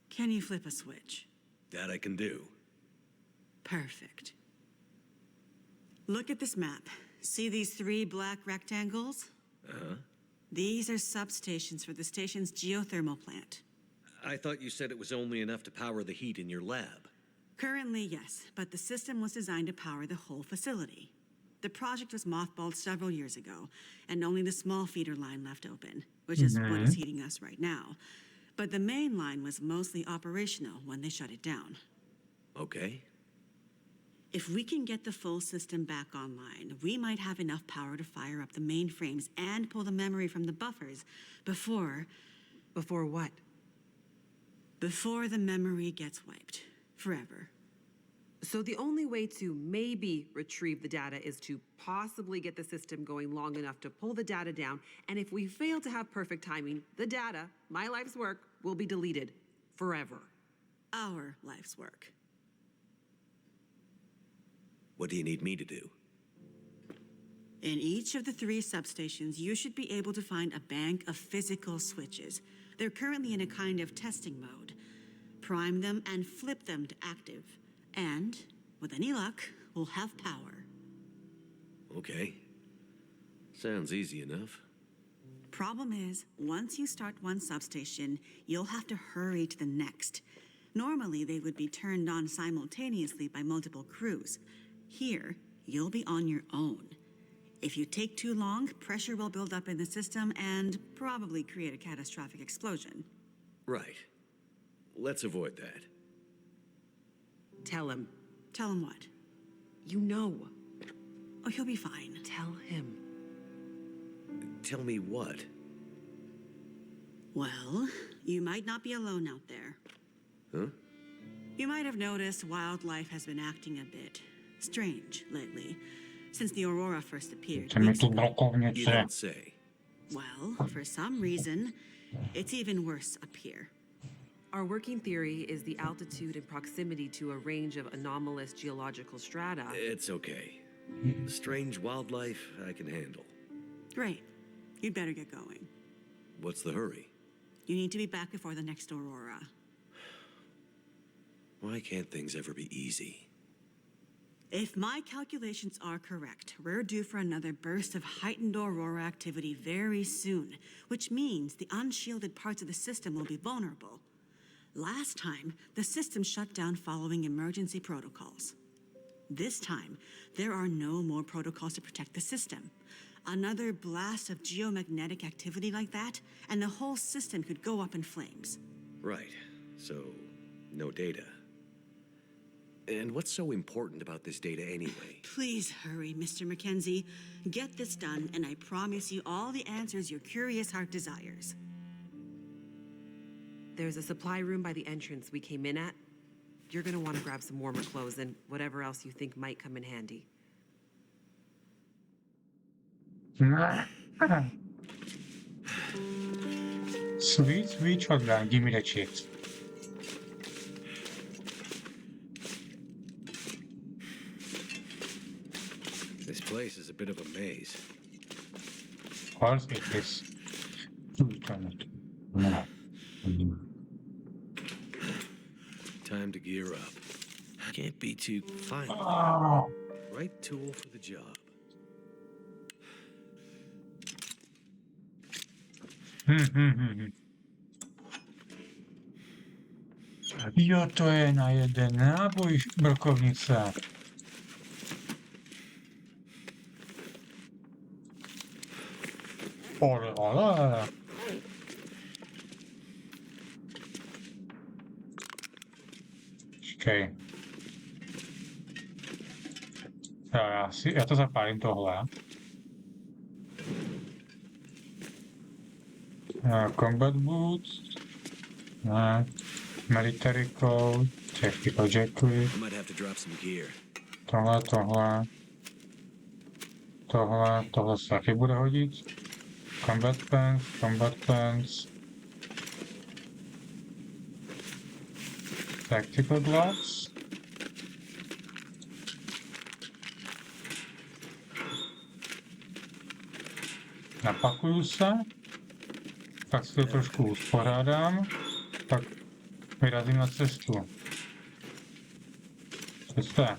S4: Can you flip a switch?
S2: That I can do.
S4: Perfect. Look at this map. See these 3 black rectangles?
S2: Uh-huh.
S4: These are substations for the station's geothermal plant.
S2: I thought you said it was only enough to power the heat in your lab.
S4: Currently, yes, but the system was designed to power the whole facility. The project was mothballed several years ago, and only the small feeder line left open, which is what is heating us right now. But the main line was mostly operational when they shut it down.
S2: Okay.
S4: If we can get the full system back online, we might have enough power to fire up the mainframes and pull the memory from the buffers before...
S3: Before what?
S4: Before the memory gets wiped. Forever.
S3: So the only way to maybe retrieve the data is to possibly get the system going long enough to pull the data down, and if we fail to have perfect timing, the data, my life's work, will be deleted. Forever.
S4: Our life's work.
S2: What do you need me to do?
S4: In each of the 3 substations, you should be able to find a bank of physical switches. They're currently in a kind of testing mode. Prime them and flip them to active. And, with any luck, we'll have power.
S2: Okay. Sounds easy enough.
S4: Problem is, once you start one substation, you'll have to hurry to the next. Normally, they would be turned on simultaneously by multiple crews. Here, you'll be on your own. If you take too long, pressure will build up in the system and probably create a catastrophic explosion.
S2: Right. Let's avoid that.
S3: Tell him.
S4: Tell him what?
S3: You know.
S4: Oh, he'll be fine.
S3: Tell him.
S2: Tell me what?
S4: Well, you might not be alone out there.
S2: Huh?
S4: You might have noticed wildlife has been acting a bit strange lately, since the aurora first appeared.
S1: Chcemy
S4: weeks
S1: tu
S4: ago.
S2: You
S1: brokownicy.
S2: don't say.
S4: Well, for some reason, it's even worse up here.
S3: Our working theory is the altitude and proximity to a range of anomalous geological strata.
S2: It's okay. Strange wildlife I can handle.
S4: Great. You'd better get going.
S2: What's the hurry?
S4: You need to be back before the next aurora.
S2: Why can't things ever be easy?
S4: If my calculations are correct, we're due for another burst of heightened aurora activity very soon, which means the unshielded parts of the system will be vulnerable. Last time, the system shut down following emergency protocols. This time, there are no more protocols to protect the system. Another blast of geomagnetic activity like that, and the whole system could go up in flames.
S2: Right. So, no data. And what's so important about this data anyway?
S4: Please hurry, Mr. Mackenzie. Get this done, and I promise you all the answers your curious heart desires.
S3: There's a supply room by the entrance we came in at. You're gonna want to grab some warmer clothes and whatever else you think might come in handy.
S1: Sweet, sweet shotgun, give me the shit.
S2: This place is a bit of a maze.
S1: Of course it is.
S2: Time to gear up. Can't be too fine.
S1: Oh.
S2: Right tool for the job.
S1: Jo, to je na jeden náboj brokovnica. Ale. Počkej. Já to zapálím tohle. Combat boots. Ne. Military code. Tactical jacket.
S2: I might have to drop some gear.
S1: tohle se taky bude hodit. Combat pants. Tactical gloves. Napakuju se. Tak si to trošku uspořádám. Tak vyrazím na cestu. Cesta.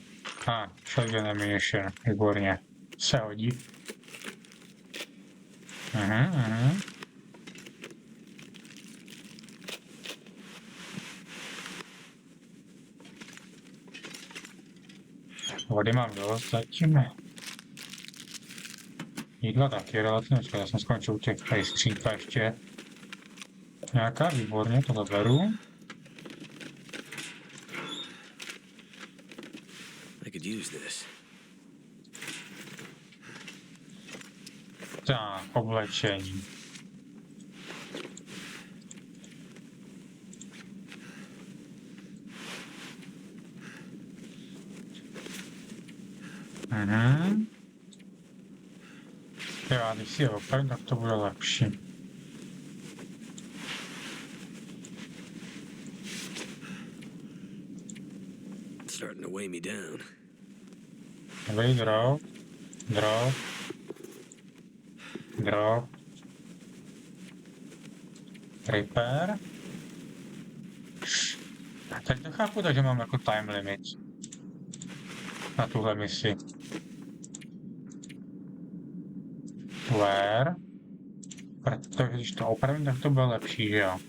S1: Shotgun ammunition. Výborně. Se hodí. Vody mám dost zatím. Jídla taky relativně, já jsem skončil u těch tady skřínka ještě. Nějaká, výborně, tohle beru.
S2: I could use this.
S1: Tak, oblečení. Jo, a když si je opravím, tak to bude lepší.
S2: It's starting to weigh me down.
S1: Dobrý, drop. Repair. Teď to chápu, takže mám jako time limit na tuhle misi. Where? Protože když to opravím, tak to bude lepší, že jo?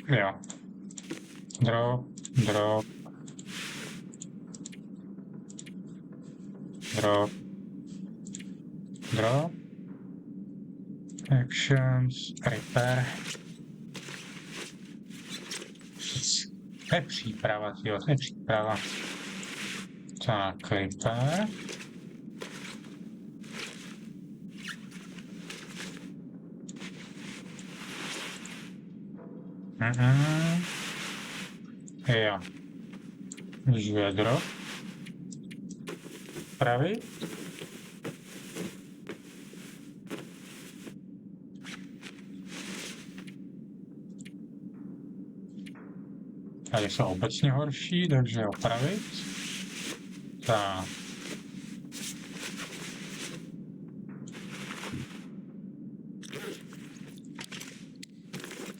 S1: Jo. Drop. Actions, repair. To je příprava, jo, to je příprava. Tak, repair. Jo. Když vědro. Pravý. Tady jsou obecně horší, takže opravit. Tak.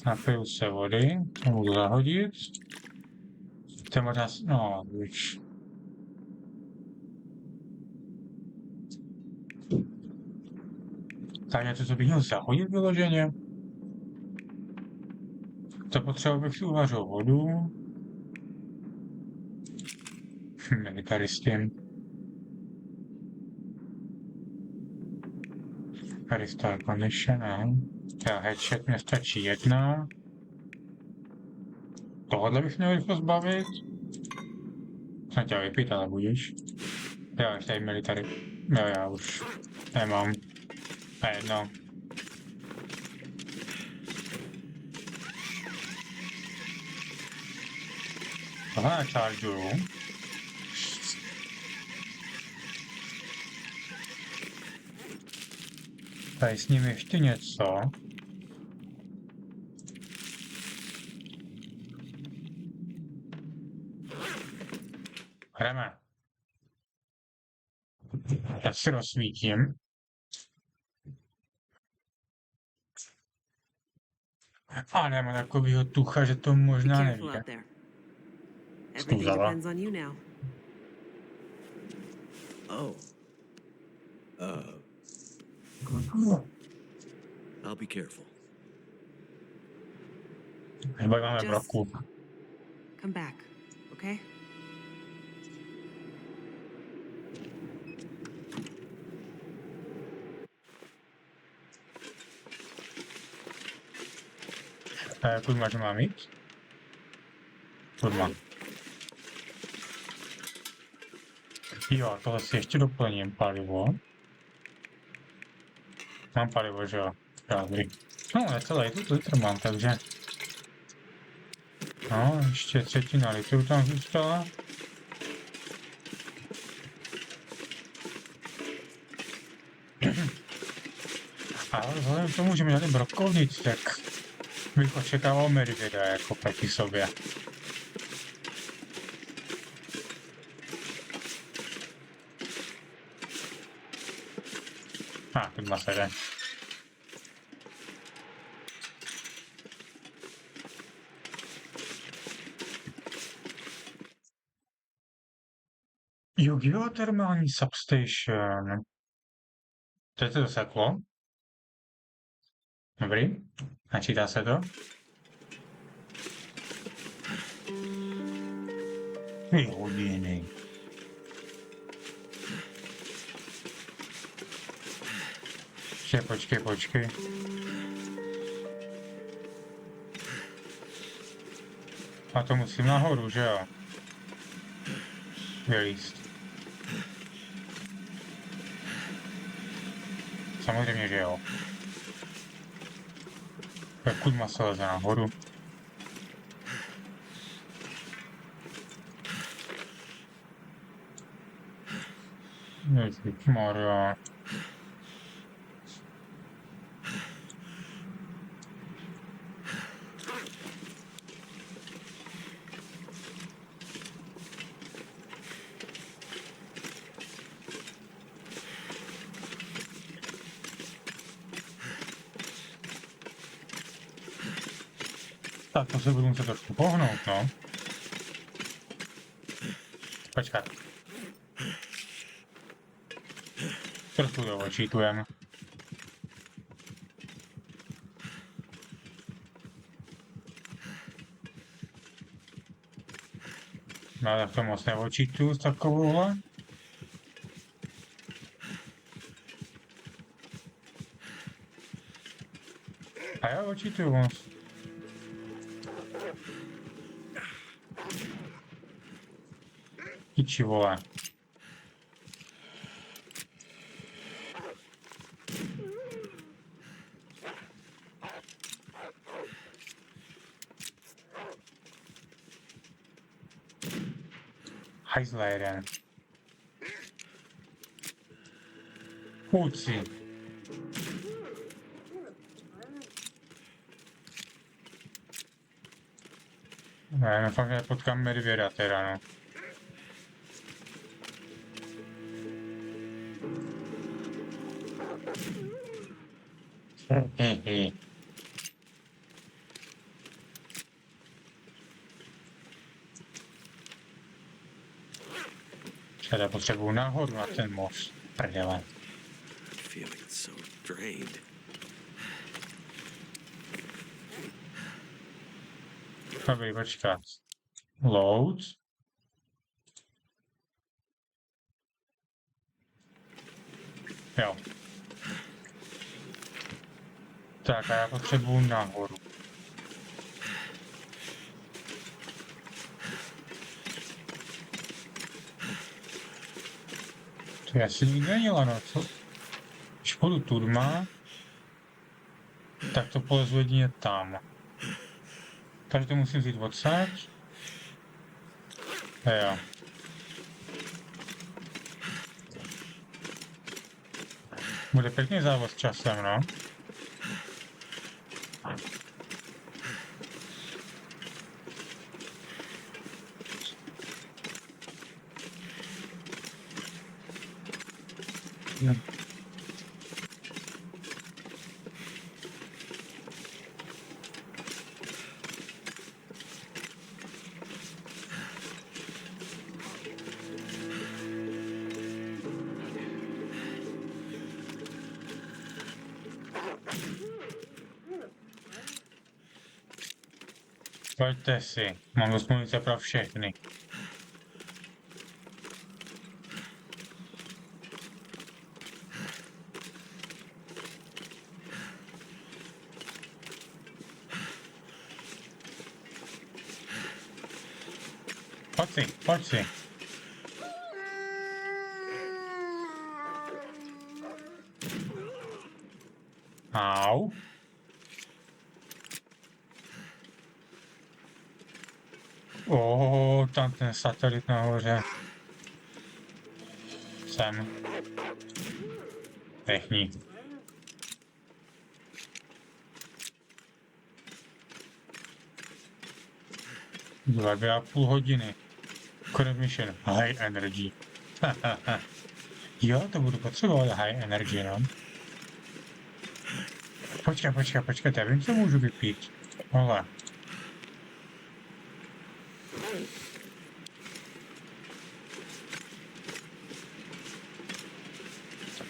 S1: Napiju se vody, to můžu zahodit. To je možná, no, už. Tak něco, co bych měl zahodit vyloženě. To potřeboval bych si uvařil vodu. Tady s tím. Restore condition, ne. Headshot mě stačí jedna. Tohle bych měl rychle zbavit. Jsem chtěl vypít, ale budíš. Jo, ještě tady military. Jo, já už nemám. A jedno. Tohle načaržuju. Tady s ním ještě něco. Jdeme. Já si rozsvítím. A nemám takovýho tucha, že to
S3: Be
S1: možná
S3: careful
S1: nevíde.
S3: out there. Everything
S1: Zkusala.
S3: depends on you now.
S2: Oh. I'll be careful.
S1: Nebo máme
S3: Just-
S1: broku.
S3: Come back, okay?
S1: Kurma, že mám jít? Kurma. Jo, tohle si ještě doplním palivo. Mám palivo, že jo? Dobrý. No, necelý litr mám, takže... No, ještě třetina litru tam zůstala. A vzhledem k tomu, že mi dali brokovnic, tak bych očekával medvěda jako proti sobě. Teď má se jde. Geothermální substation. To je to seklo. Dobrý. Načítá se to. Ty hodiny. Počkej. A to musím nahoru, že jo? Vylíst. Samozřejmě, že jo. Pokud má se leze nahoru. Ježišmarja. Tak to se budu muset trošku pohnout, no. Počkat. Trošku to očítujeme. No tak to moc neočítuju s takovouhle. A já očítuju moc. Piči vole. Hajzle jeden. Půjci. Ne, fakt nepotkám medvěda teda, no. Teda potřebuju nahoru na ten most. Prdele.
S2: Feeling so drained.
S1: Dobrý, počkat. Load. Jo. Tak a já potřebuju nahoru. To je asi nikdo nedělá, no co? Když půjdu turma, tak to polezu jedině tam. Takže to musím vzít odsaď. Jo. Bude pěkný závod s časem, no. Pojďte si, mám dost munice pro všechny. Pojď si. Au. Tam ten satelit nahoře. Sem. Pěkný. Dva, 2,5 hodiny. Current mission. High energy. Jo, to budu potřebovat high energy, no. Počkej, já vím, co můžu vypít. Hele.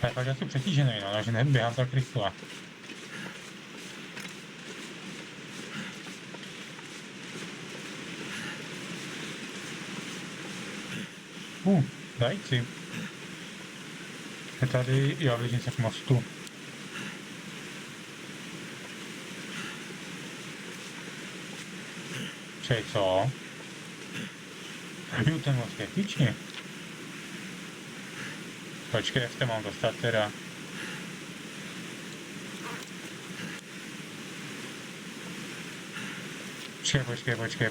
S1: Ale pak já jsem přetížený, no, takže neběhám tak rychle. Zajíci. Je tady, jo, vidím se k mostu. Čej, co? Jo, ten most je píčně. Počkej, jak to mám dostat teda.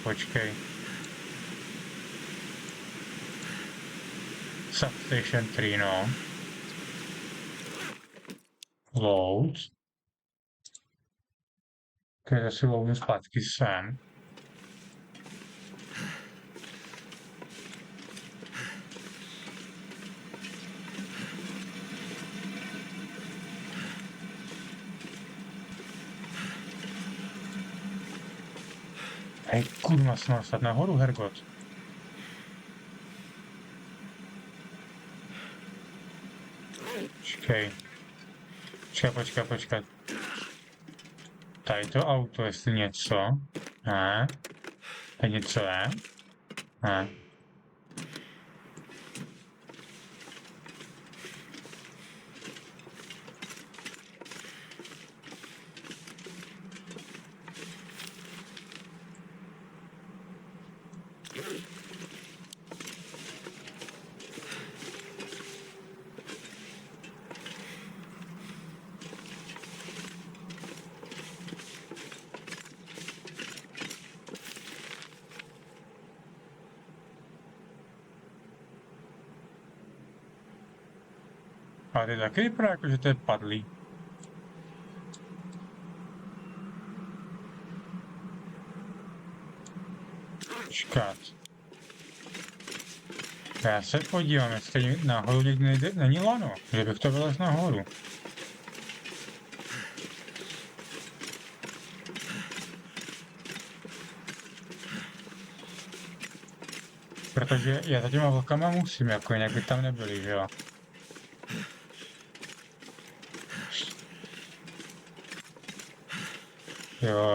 S1: Počkej. Substation 3, no. Load. Ok, zase loadnu zpátky sem. Hej, kurva, jsem mal dostat nahoru, Hergot. Počkej. Tady to auto, jestli něco. Ne. Tady něco je. Ne. Ale to taky vypadá jako, že to je padlý. Počkat. Já se podívám, jestli nahoru někdy není lano, že bych to vylez nahoru. Protože já za těma vlkama musím, jako jinak by tam nebyli, že jo. Jo,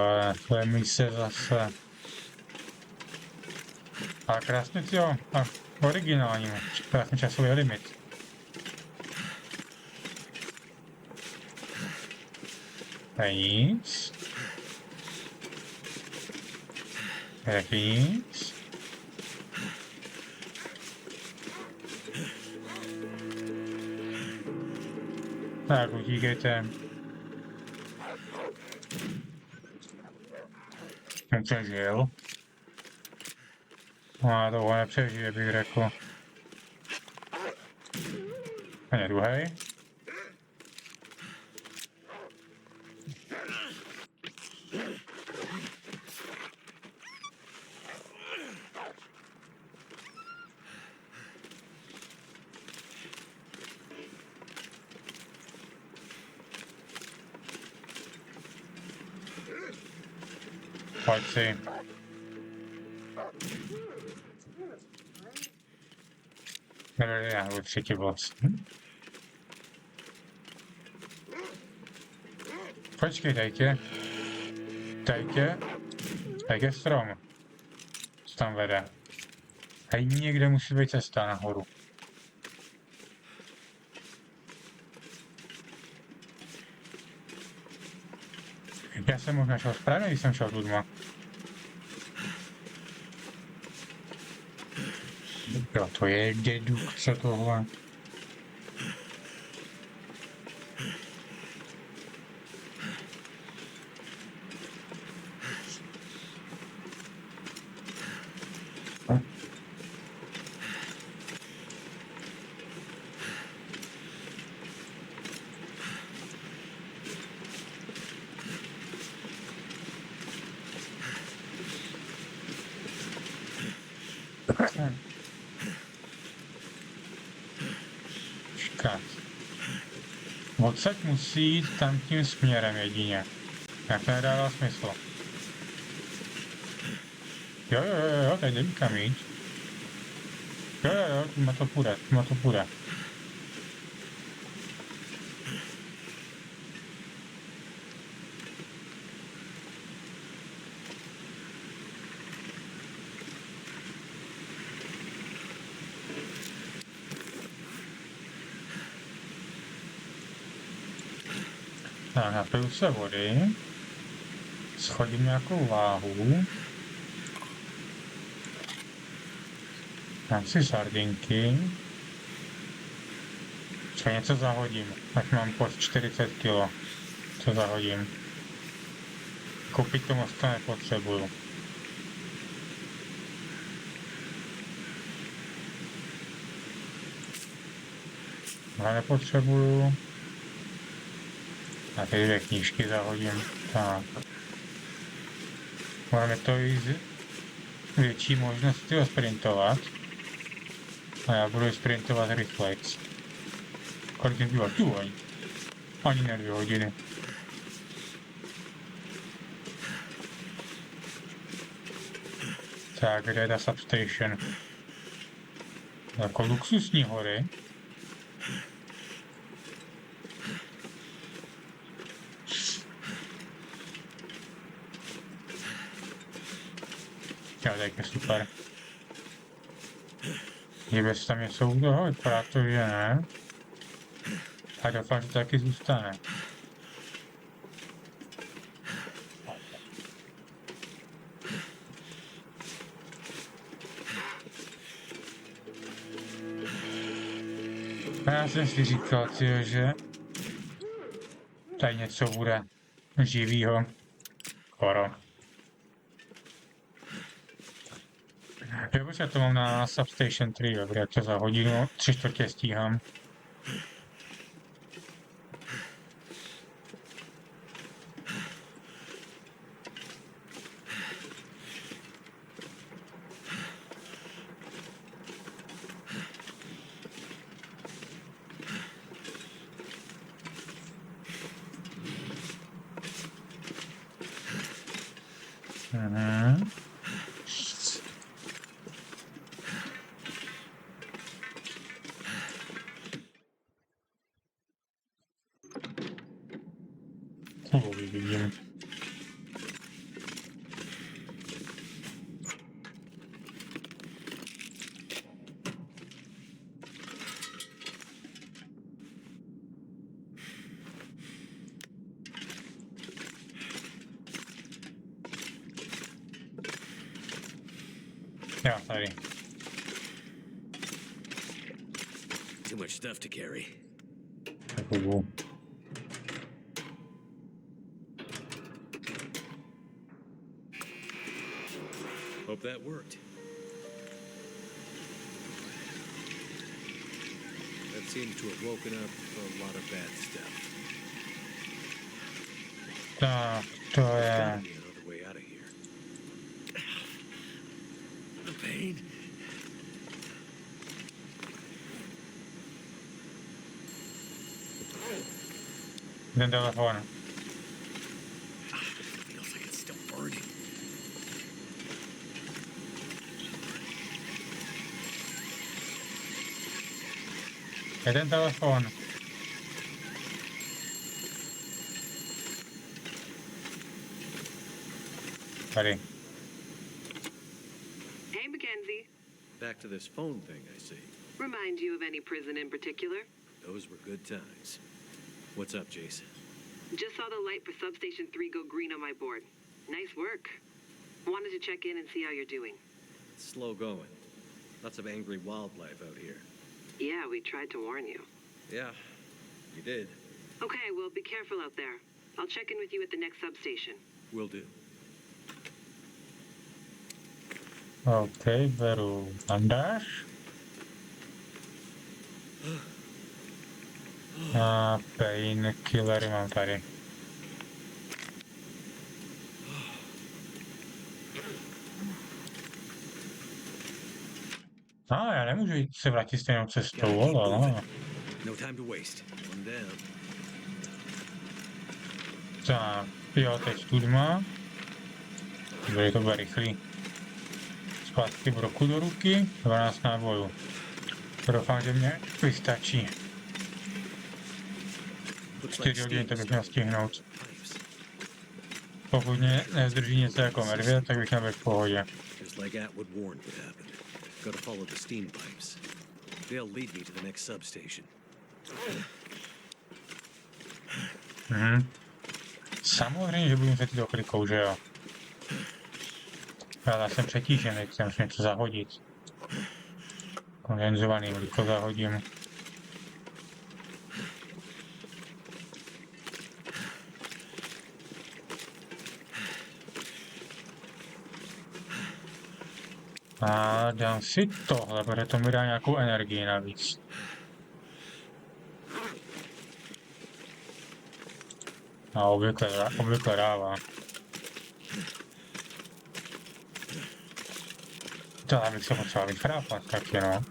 S1: to je mise zase. A krásně, jo, a originální, krásný časový limit. Tady nic. Taky nic. Tak, utíkejte. Nepřežil. No, toho nepřežije, bych řekl. A je druhý. Pojď si. Nebyli náhodou třetí vlast. Počkej, tady je strom. Co tam vede? Tady někde musí být cesta nahoru. Já jsem možná šel správně, když jsem šel tu dma. Jo, to je dedukce tohle. Čekat. Odsaď musí jít tam tím směrem jedině. Jak to nedává smysl. Jo, tady jde nikam jít. Jo, tímhle to půjde. Tak, napiju se vody. Schodím nějakou váhu. Dám si sardinky. Co něco zahodím, ať mám pod 40 kg. Co zahodím. Koupit to moc to nepotřebuju. Ale nepotřebuju. A ty 2 knížky zahodím. Tak. Máme to i větší možnost sprintovat. A já budu sprintovat rychlejc. Kolik mi bylo? Tu ani ne 2 hodiny. Tak, kde je ta substation? Jako luxusní hory. Jo, tak je super. Jestli tam něco u toho, vypadá to, že ne. A doufám, že to taky zůstane. A já jsem si říkal, tyjo, že tady něco bude živýho. Skoro. Jo, já to mám na Substation 3, dobré, to za hodinu 3/4 stíhám. Mhm. Vidím. Jo, tady.
S2: Too much stuff to carry.
S1: Takovou.
S2: Hope that worked. That seems to have woken up a lot of bad stuff.
S1: Tak, to je...
S2: Another way out of here. The pain.
S1: Ten telefon.
S2: Feels like it's still burning.
S1: Je ten telefon. Tady.
S3: Hey, Mackenzie.
S2: Back to this phone thing, I see.
S3: Remind you of any prison in particular?
S2: Those were good times. What's up, Jason?
S3: Just saw the light for Substation 3 go green on my board. Nice work. Wanted to check in and see how you're doing.
S2: It's slow going. Lots of angry wildlife out here.
S3: Yeah, we tried to warn you.
S2: Yeah, you did.
S3: Okay, well, be careful out there. I'll check in with you at the next substation.
S2: Will do.
S1: OK, beru bandáž. A painkillery mám tady. Já nemůžu jít se vrátit stejnou cestou,
S2: Gotta keep
S1: ale
S2: moving.
S1: no.
S2: No time to waste. One down.
S1: Tak, jo, teď tudma. Bude to bude rychlý. Zpátky broku do ruky, 12 nábojů. Doufám, že mě vystačí.
S2: Looks
S1: 4
S2: like
S1: hodiny to
S2: steam
S1: bych měl
S2: starting
S1: stihnout.
S2: pipes.
S1: Pokud mě nezdrží něco jako medvěd, tak bych měl být v pohodě.
S2: Just like Atwood warned would happen. Gotta follow the steam pipes. They'll lead me to the next substation.
S1: Samozřejmě, že budu muset jít oklikou, že jo. Já jsem přetížený, chci musím něco zahodit. Kondenzovaný mlíko zahodím. A dám si tohle, protože to mi dá nějakou energii navíc. A obvykle dává. Tohle bych se potřeboval vychrápat taky, no.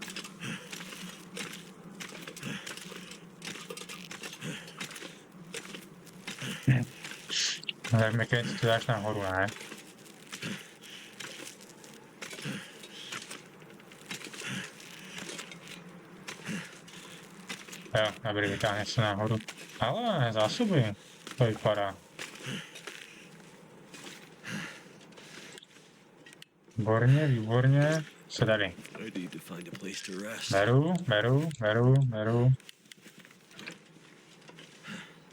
S1: Tak mi keď to dáš nahoru, ne? Jo, dobrý, vytáhne se nahoru. Ale zásoby, to vypadá. Výborně, výborně. Co tady?
S2: I need to find a place to rest.
S1: Beru.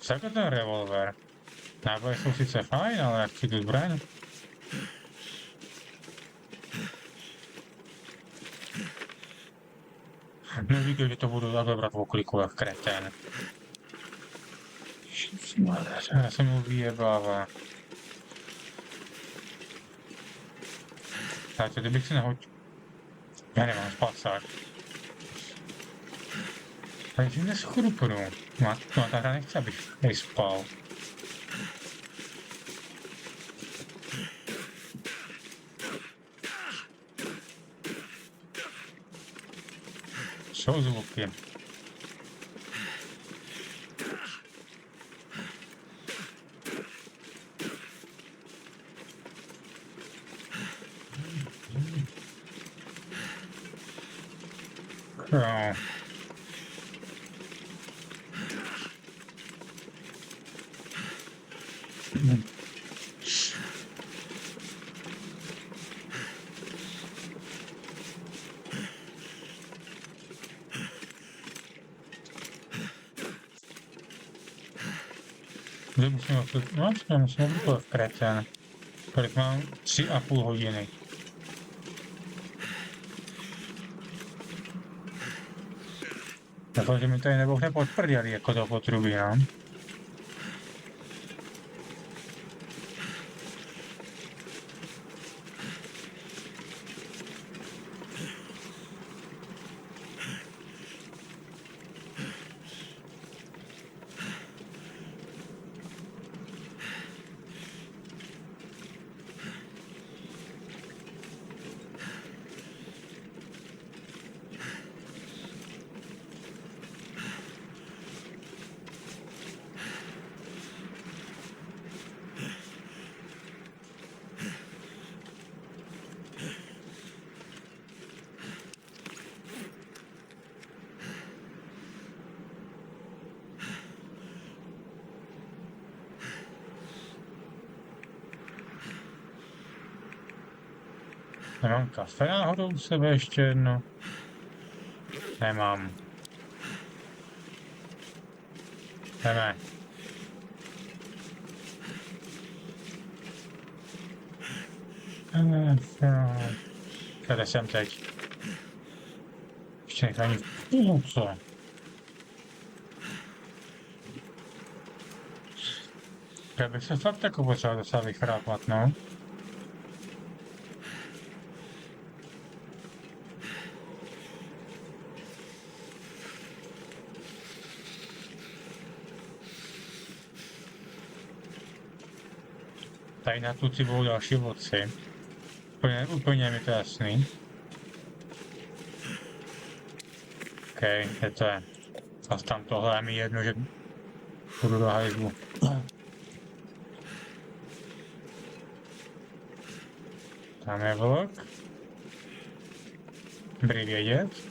S1: Co jako ten revolver? Náboje jsou sice fajn, ale chci tu zbraň. Neříkej, že to budu zabrat v okliku jak kretén. Já jsem mu vyjebává. Tak to kdybych si nahodil. Já nemám spacák. Takže neschrupnu. Ta hra nechce, abych spal. Jsou zvuky. Jo. Musím vyplat kretén. Kolik mám? 3,5 hodiny. Doufám, že mi tady nebouchne pod prdělí, jako to potrubí, no. Nemám kafe náhodou u sebe ještě jedno? Nemám. Jdeme. Kde jsem teď? Ještě nechám ani v půlce. Já bych se fakt jako potřeboval docela vychrápat, no. Tady na tuci budou další vodci. Úplně mi to jasný. OK, je to je. A tam tohle je mi jedno, že půjdu do hajzlu. Tam je vlk. Dobrý vědět.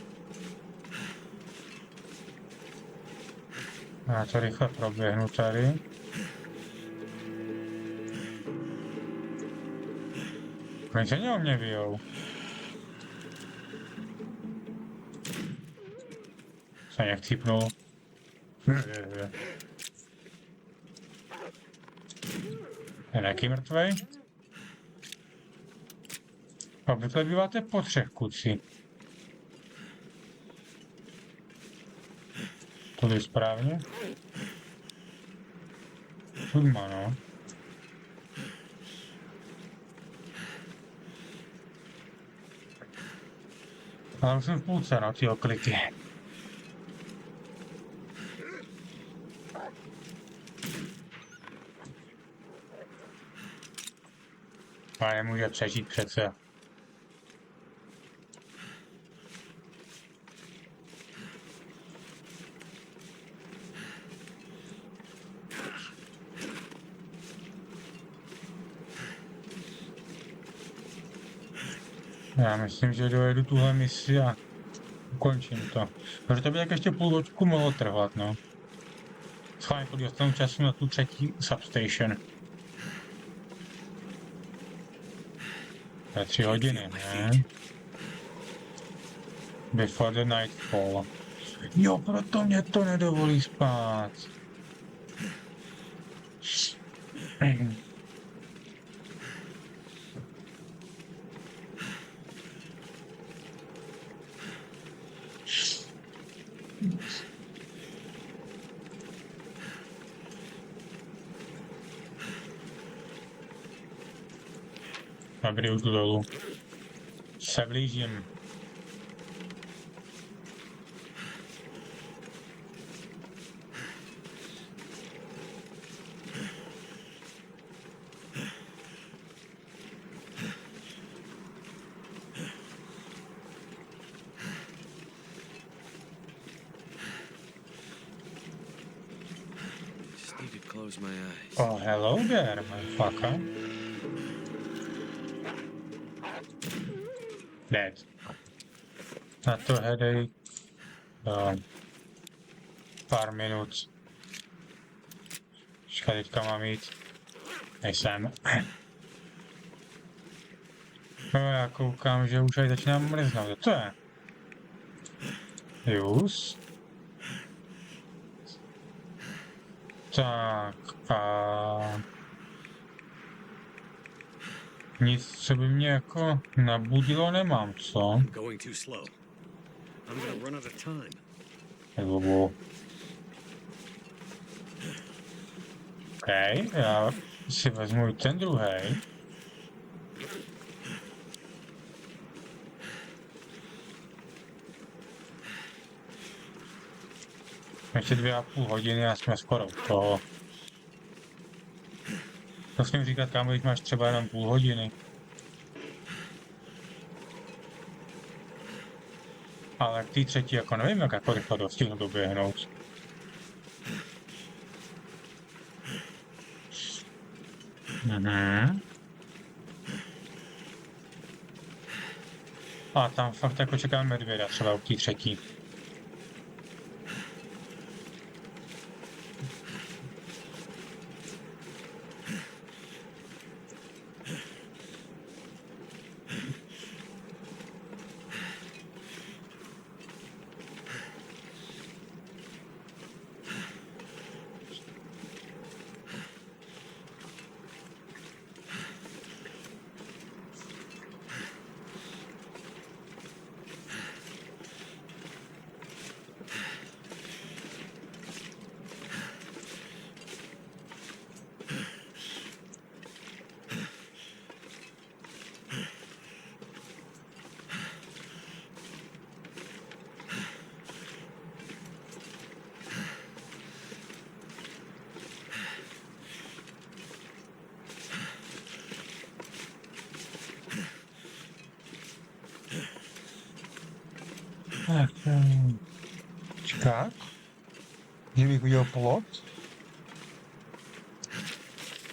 S1: Já to rychle proběhnu tady. Oni se o mě bijou. Jsem nějak cípnul. Je nějaký mrtvej? Obvykle býváte po 3 kuci. Tudy správně? Tudma, no. Ale už jsem v půlce, no, ty okliky. Ale nemůže přežít přece. Já myslím, že dojedu tuhle misi a ukončím to. Protože to by tak ještě půl hoďku mohlo trvat, no. Schválně, když dostanu času na tu 3. substation. To je 3 hodiny, ne? Before the nightfall. Jo, proto mě to nedovolí spát. Dobrý, už jdu dolů. Se blížím.
S2: Just need to close my eyes.
S1: Oh, hello there, motherfucker. Dead. Na to headache. Pár minut. Počkej, teďka mám jít. Nejsem. No, já koukám, že už aj začínám mrznout. Co to je? Jus. Tak a... Nic, co by mě jako nabudilo, nemám, co?
S2: I'm going too slow. I'm gonna run out of time.
S1: Nebo... OK, já si vezmu i ten druhý. Ještě 2,5 hodiny a jsme skoro u toho. To smím říkat, kámo, když máš třeba jenom půl hodiny. Ale k té 3. jako nevím, jak jako rychle dostihnu doběhnout. A tam fakt jako čekám medvěda, třeba u té 3. Tak, Tak. Že bych udělal plot.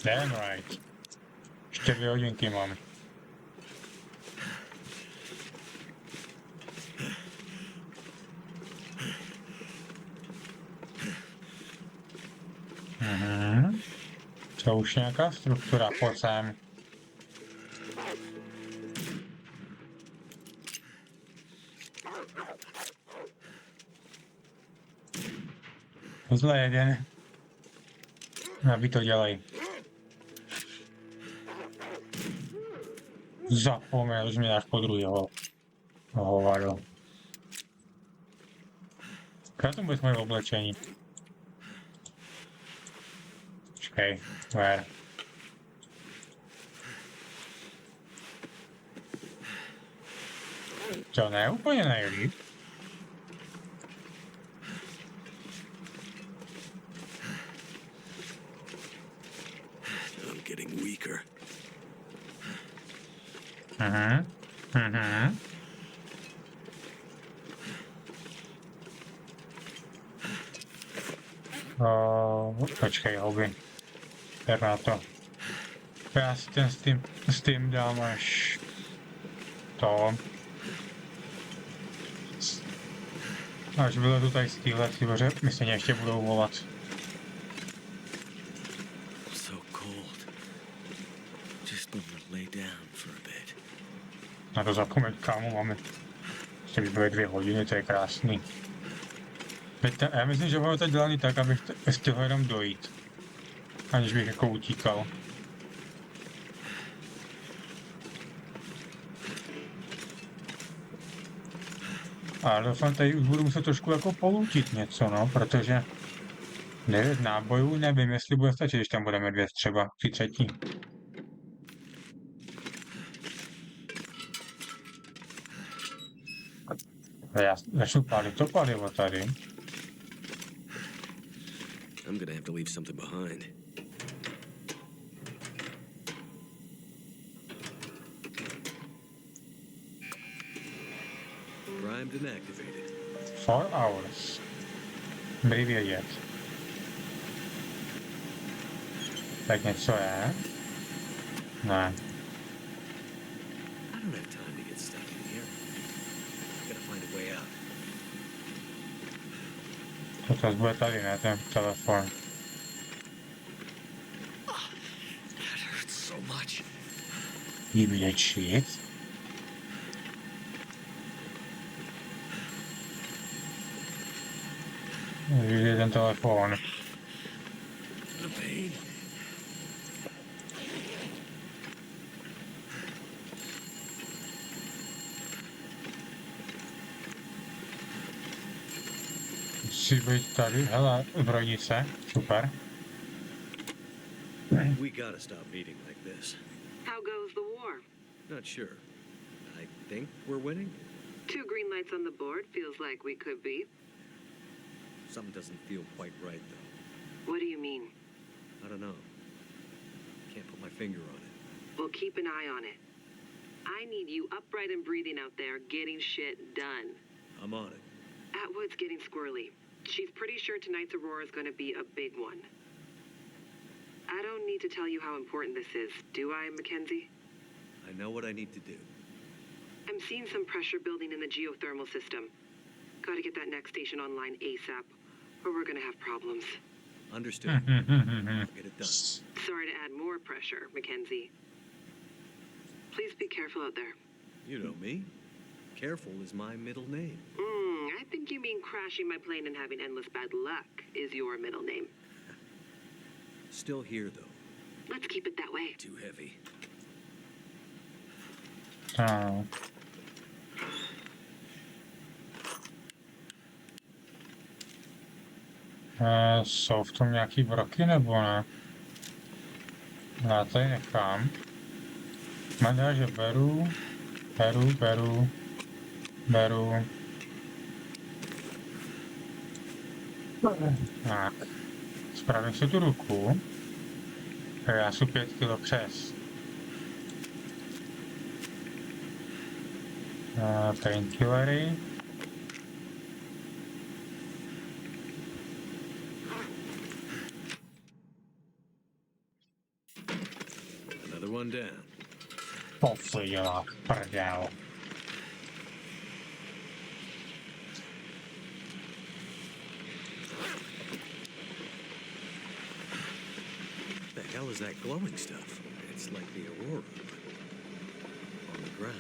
S1: Damn right. Ještě 2 hodinky mám. To už nějaká struktura, pojď sem. Zle jeden. Aby to dělej. Zapomněl, že mě dáš po druhého. Hovado. Kde to bude moje oblečení? Počkej, where? To ne úplně nejlíp.
S2: I'm getting weaker.
S1: Počkej, hobby. Per na to. Já si ten s tím dám až to. Až vylezu tady z téhle tvoře, my se mě ještě budou volat.
S2: So cold. Just want to lay down for a bit.
S1: Na to zapomeň, kámo, máme. Ještě by byly 2 hodiny, to je krásný. Já myslím, že ono to dělaný tak, abych stihl jenom dojít. Aniž bych jako utíkal. Ale doufám, tady už budu muset trošku jako poloutit něco, no, protože 9 nábojů, nevím, jestli bude stačit, když tam budeme 2 třeba, 3. Já začnu pálit to palivo tady.
S2: I'm gonna have to leave something behind. Primed and activated.
S1: 4 hours. By vědět. Tak něco je? Ne.
S2: I don't have time to get stuck in here. Gotta find a way out.
S1: To zase bude tady, ne? Ten telefon.
S2: That hurts so much.
S1: Jí vyléčit? Je ten telefon.
S2: The pain.
S1: Musí být tady, hele, zbrojnice, super.
S2: We gotta stop meeting like this.
S3: How goes the war?
S2: Not sure. I think we're winning.
S3: 2 green lights on the board feels like we could be.
S2: Something doesn't feel quite right, though.
S3: What do you mean?
S2: I don't know. Can't put my finger on it.
S3: We'll keep an eye on it. I need you upright and breathing out there, getting shit done.
S2: I'm on it.
S3: Atwood's getting squirrely. She's pretty sure tonight's Aurora is going to be a big one. I don't need to tell you how important this is, do I, Mackenzie?
S2: I know what I need to do.
S3: I'm seeing some pressure building in the geothermal system. Gotta get that next station online ASAP, or we're gonna have problems.
S2: Understood. I'll get it done.
S3: Sorry to add more pressure, Mackenzie. Please be careful out there.
S2: You know me. Careful is my middle name.
S3: I think you mean crashing my plane and having endless bad luck is your middle name.
S2: Still here, though.
S3: Let's keep it that way.
S2: Too heavy.
S1: No. Jsou v tom nějaký broky nebo ne? Já tady nechám. Mandá, že beru. Tak. Spravím si tu ruku. Já jsem 5 kg přes. Painkillery.
S2: one down.
S1: To si dělá prdel.
S2: The hell is that glowing stuff? It's like the aurora, but on the ground.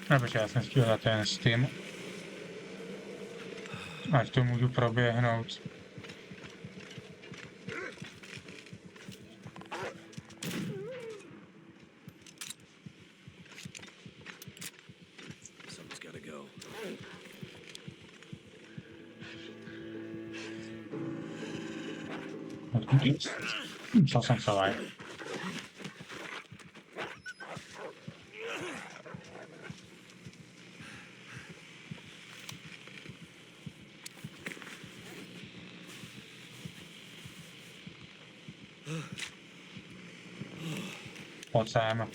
S1: Nebo já jsem chtěl na ten Steam. Ať to můžu proběhnout.
S2: Someone's gotta go.
S1: Co jsem celý? Pojď sem.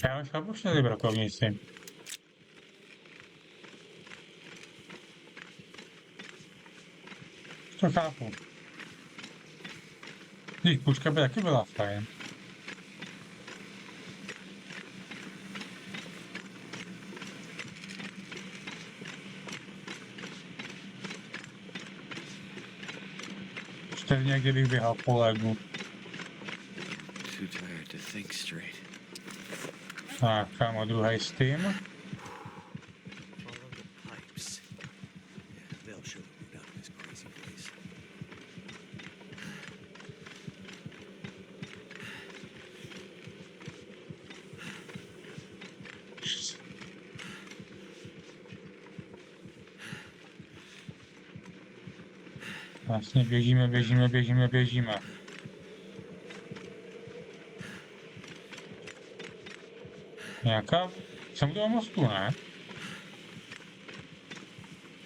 S1: Já už chápu, že ty brokovníci. To chápu. Když puška by taky byla fajn. Stejně kdybych běhal po legu.
S2: Too tired to think straight.
S1: Tak, kámo, druhý Steam.
S2: Follow the pipes. Yeah, they'll show you out of this crazy place.
S1: Vlastně běžíme. Nějaká... Jsem u toho mostu, ne?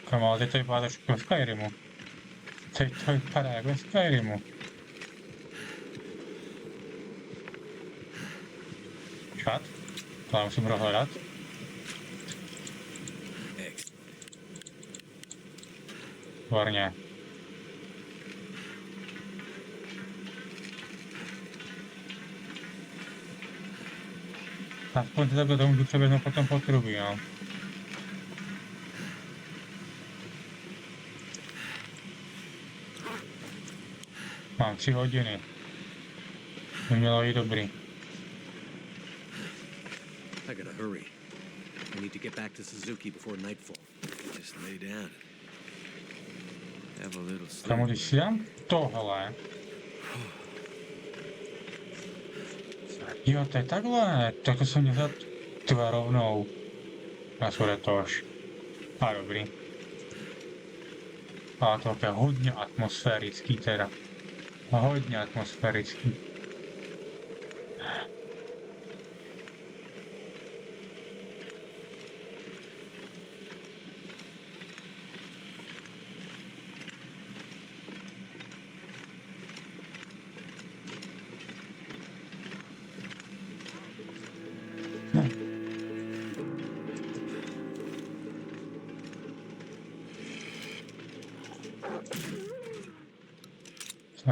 S1: Kamo, ale teď to vypadá trošku ve Skyrimu. Teď to vypadá jak ve Skyrimu. Čat? To musím prohledat. Výborně. Aspoň takhle to můžu přeběhnout potom po trubí, no. Mám 3 hodiny. By mělo jít dobrý.
S2: I gotta hurry. I need to get back to Suzuki before nightfall. Just lay down. Have a little sleep.
S1: Kamu, když si dám tohle... Jo, to je takhle, tak to jsem měl dát tvé rovnou. Na svůj tož. A dobrý. A to je hodně atmosférický teda. Hodně atmosférický.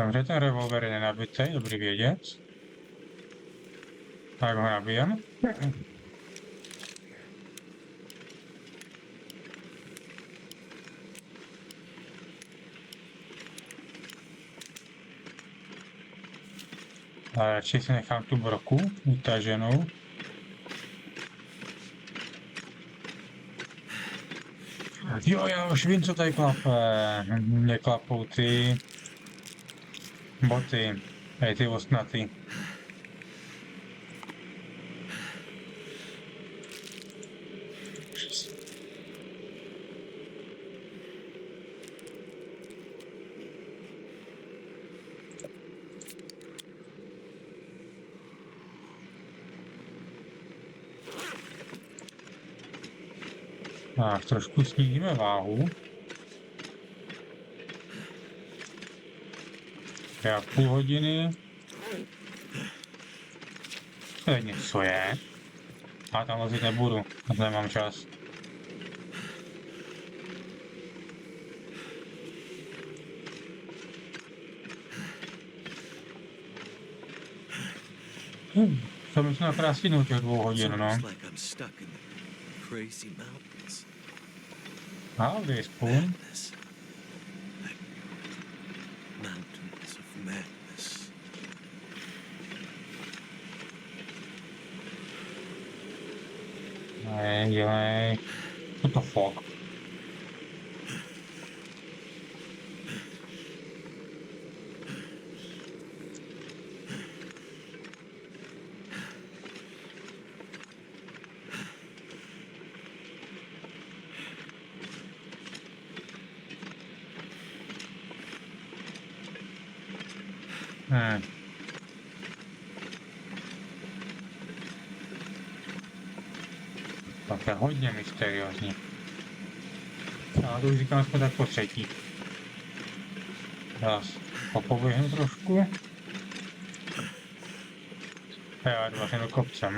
S1: Dobře, ten revolver je nenabitý, dobrý vědět. Tak ho nabijeme. A radši si nechám tu broku utaženou. Jo, já už vím, co tady klape. Mě klapou ty boty, ty ostnaty. Tak, trošku snížíme váhu. půl hodiny. To je něco je. A tam vozit nebudu, a nemám čas. To myslím na krásinu těch 2 hodin, no.
S2: It's like I'm stuck in crazy mountains.
S1: A spoon.
S2: Madness. Like mountains of madness.
S1: Dělej. What the fuck? Tak je hodně mysteriózní. Já to už říkám, jsme tak po třetí. Teraz popoběhnu trošku. A já jdu vlastně do kopce.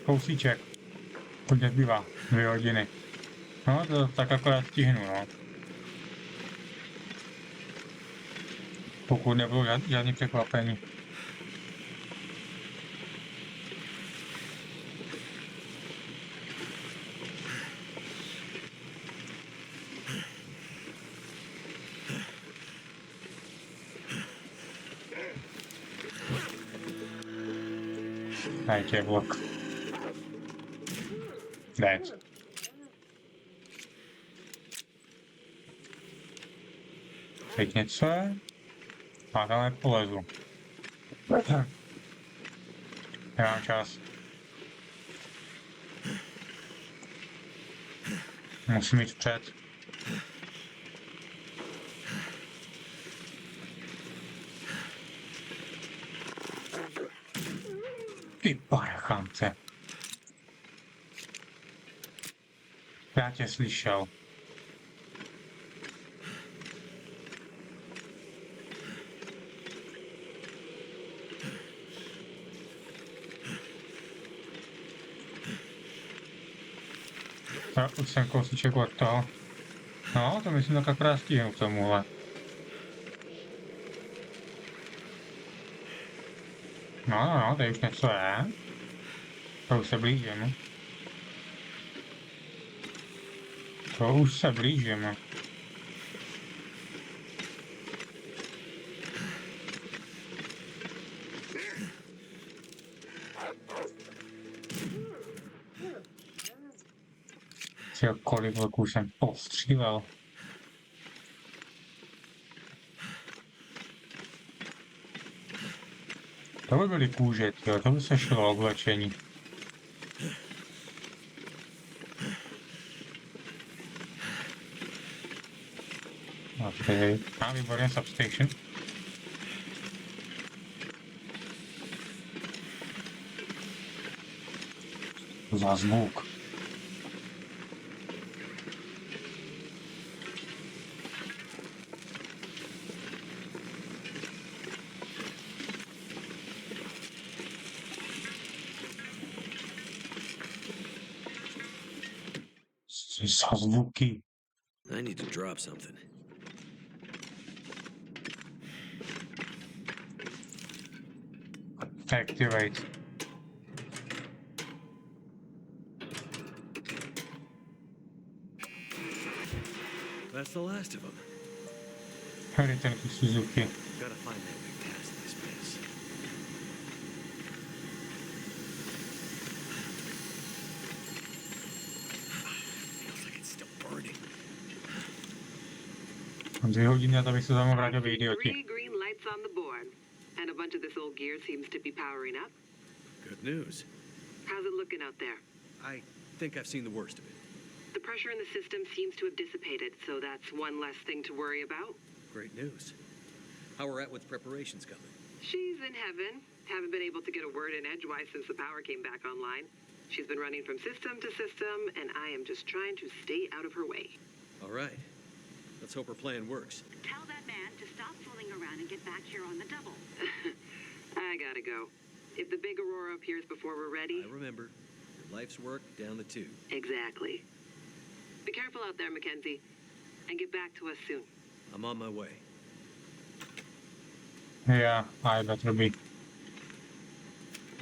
S1: Kousíček. Hodně zbývá. 2 hodiny. No, to tak akorát stihnu, no. Pokud nebudou žádný překvapení. Dajte vlk. Dead. Teď něco je? A tam polezu. Nemám čas. Musím jít vpřed. Ty parchance. Já tě slyšel. Já už jsem kousíček od toho. No, to myslím tak akorát stihnu k tomuhle. No, tady už něco je. To už se blížím. To už se blížíme. Kolik vlků jsem postřílel. To by byly kůže, tyjo, to by se šlo oblečení. OK. A výborně substation. Za zvuk. Za zvuky.
S2: I need to drop something.
S1: Activate.
S2: That's the last of them.
S1: Return to Suzuki.
S2: Gotta find that way past this mess.
S1: 2 hodiny a to bych se tam vrátil v idioti.
S3: 3 green lights on the board. And a bunch of this old gear seems to be powering up.
S2: Good news.
S3: How's it looking out there?
S2: I think I've seen the worst of it.
S3: The pressure in the system seems to have dissipated, so that's one less thing to worry about.
S2: Great news. How we're at with preparations coming?
S3: She's in heaven. Haven't been able to get a word in edgewise since the power came back online. She's been running from system to system, and I am just trying to stay out of her way.
S2: All right. Let's hope her plan works.
S4: Tell that man to stop fooling around and get back here on the double.
S3: I gotta go. If the big Aurora appears before we're ready...
S2: I remember. Your life's work down the tube.
S3: Exactly. Be careful out there, Mackenzie, and get back to us soon.
S2: I'm on my way.
S1: Yeah, I better be.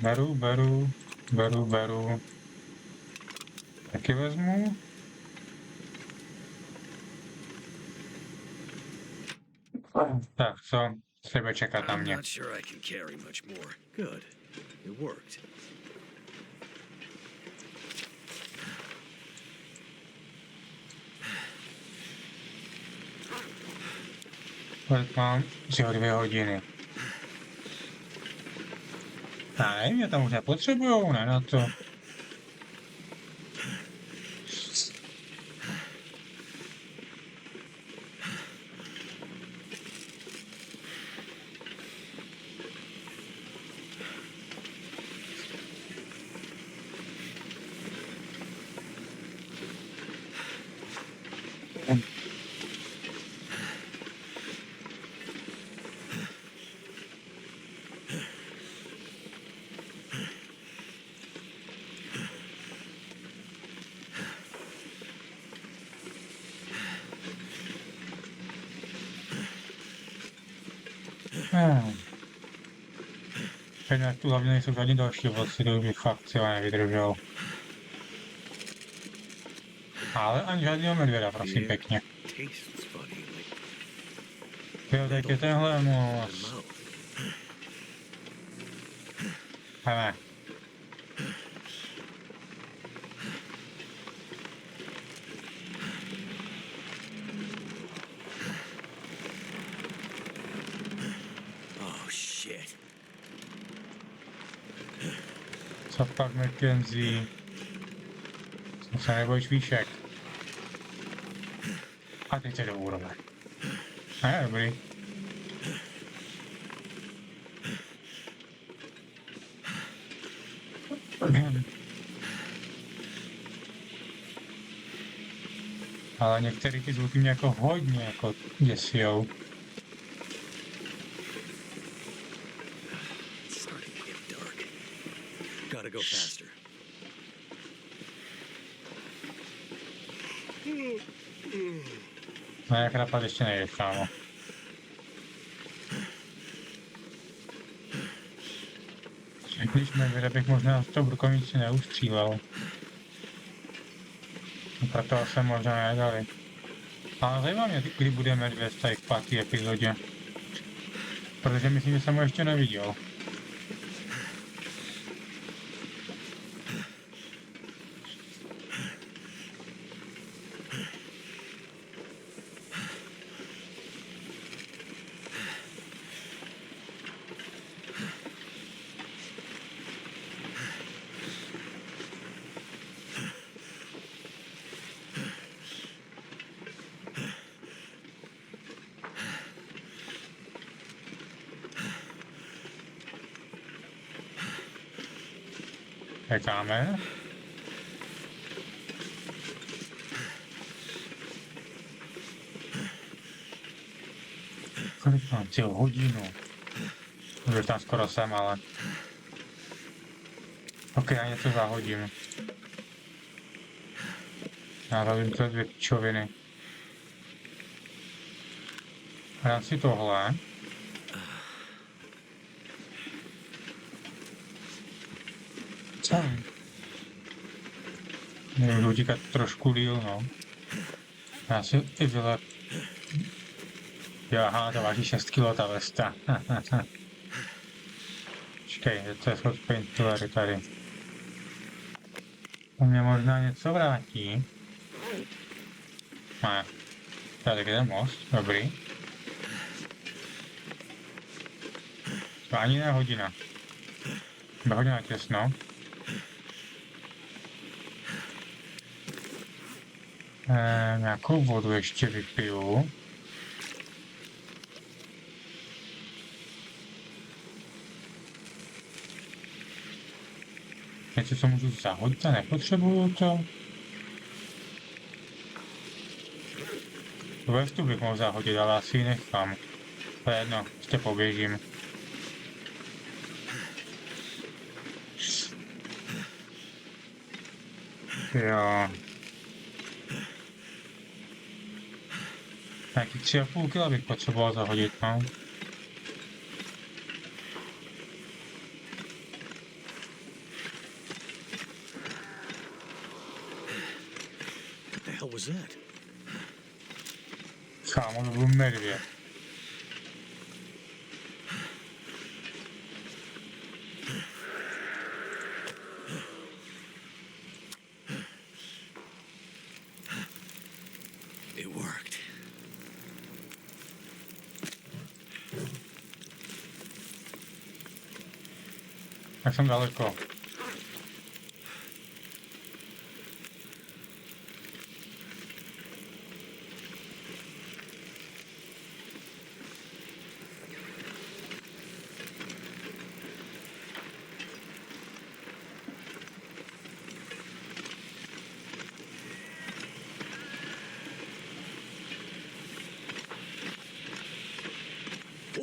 S1: Beru. Taky vezmu. Tak, co? Sebe čekat na
S2: I'm
S1: mě.
S2: not sure I can carry much more. Good. It worked.
S1: Kolik mám? Asi 2 hodiny. Já nevím, mě tam už nepotřebujou, ne na to. Jinak tu hlavně nejsou žádný další ovoci, to bych fakt celé nevydržel. Ale ani žádného medvěda, prosím pěkně.
S2: Tastes funny, like
S1: Jo, tak je tenhle
S2: in
S1: moc.
S2: the mouth.
S1: Hele.
S2: Oh shit.
S1: Co pak, Mackenzie? Co se nebojíš výšek? A teď se do úroveň. Ne, dobrý. Ale některé ty zvuky mě jako hodně jako děsijou.
S2: It's starting to get dark. Gotta go faster.
S1: No jak napadl ještě nejdeš, kámo. Když medvěda bych možná z toho brukovnici neustřílel. Proto jsem možná nedali. Ale zajímá mě, kdy bude medvěd tady v 5. epizodě. Protože myslím, že jsem ho ještě neviděl. Čekáme. Kolik mám? Celou hodinu. Už tam skoro jsem, ale... Ok, já něco zahodím. Já zavím to 2 pičoviny. Hrám si tohle. Co? Budu utíkat trošku líl, no. Já si i vylep... Jo, aha, to váží 6 kg ta vesta. Počkej, to je schod painkillery tady. To mě možná něco vrátí. Ne. Tady je most, dobrý. To ani ne hodina. Byla hodina těsno. Nějakou vodu ještě vypiju. Něco, co můžu zahodit a nepotřebuju to. Vestu bych mohl zahodit, ale asi ji nechám. To je jedno, ještě poběžím. Jo. Nějaký 3,5 kg bych potřeboval zahodit, no.
S2: What the hell was that?
S1: Kámo, to byl medvěd.
S2: It worked.
S1: Jak jsem daleko.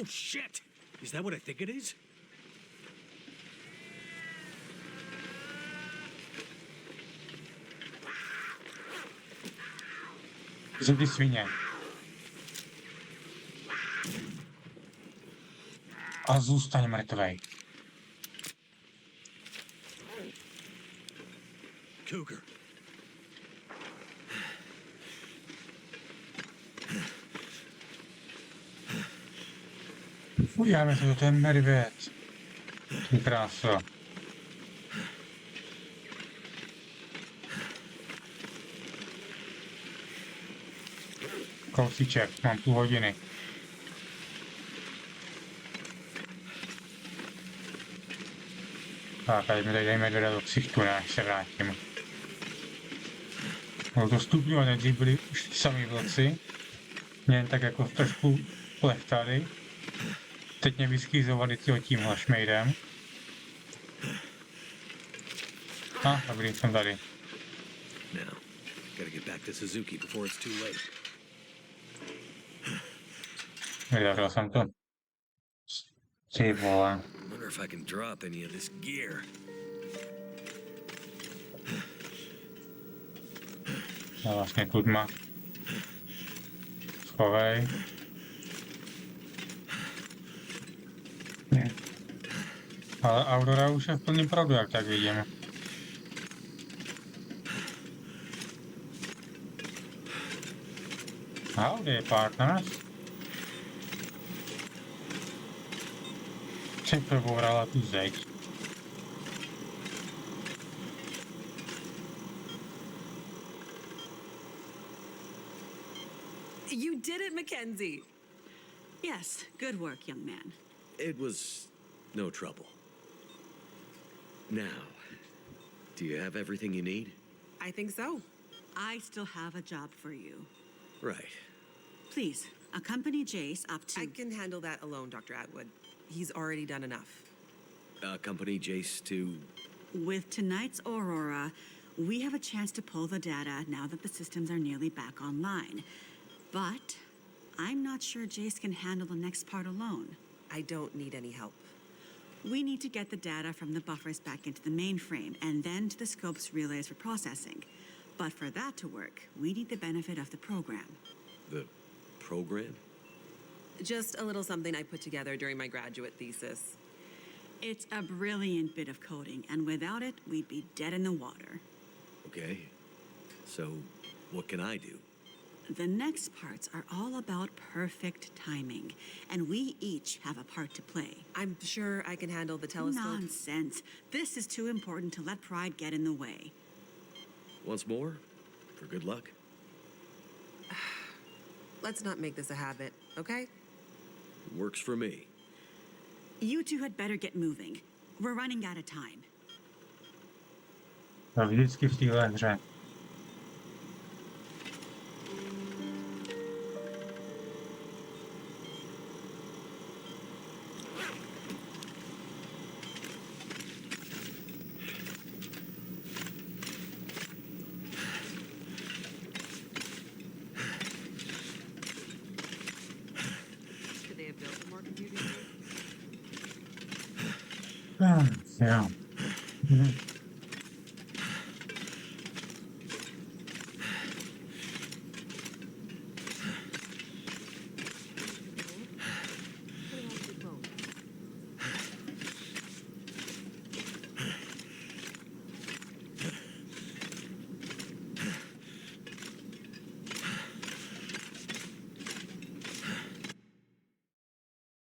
S2: Oh shit! Is that what I think it is?
S1: Jsem ty svině. A zůstaň mrtvej.
S2: Cougar.
S1: Ujáme se, to je medvěd. Ty kráso. Kousíček, mám půl hodiny. Tak, tady mi tady dejme teda do ksichtu, ne, až se vrátím. Bylo to stupňovat, nejdřív byli už sami vlci. Mě jen tak jako trošku plechtali. Teď mě vyskýzovali tímhle šmejdem. A, dobrý, jsem tady.
S2: Now, gotta get back to Suzuki before it's too late.
S1: Vydařil jsem to. Ty vole.
S2: Wonder if I can drop any of this gear.
S1: No vlastně tudma. Schovej. Ale Aurora už je v plným proudu, jak tak vidím. Howdy, partners. Jsem probourala tu zeď.
S3: You did it, Mackenzie.
S4: Yes, good work, young man.
S2: It was no trouble. Now, do you have everything you need?
S3: I think so.
S4: I still have a job for you.
S2: Right.
S4: Please, accompany Jace up to...
S3: I can handle that alone, Dr. Atwood. He's already done enough.
S2: Accompany Jace to...
S4: With tonight's Aurora, we have a chance to pull the data now that the systems are nearly back online. But I'm not sure Jace can handle the next part alone.
S3: I don't need any help.
S4: We need to get the data from the buffers back into the mainframe and then to the scope's relays for processing. But for that to work, we need the benefit of the program.
S2: The program?
S3: Just a little something I put together during my graduate thesis.
S4: It's a brilliant bit of coding, and without it, we'd be dead in the water.
S2: Okay. So, what can I do?
S4: The next parts are all about perfect timing, and we each have a part to play.
S3: I'm sure I can handle the telescope.
S4: Nonsense. This is too important to let pride get in the way.
S2: Once more, for good luck.
S3: Let's not make this a habit, okay?
S2: Works for me.
S4: You two had better get moving. We're running out of time.
S1: To vždycky v téhle hře.
S3: Could they have built a more confusing thing?
S1: Jo. Mhm.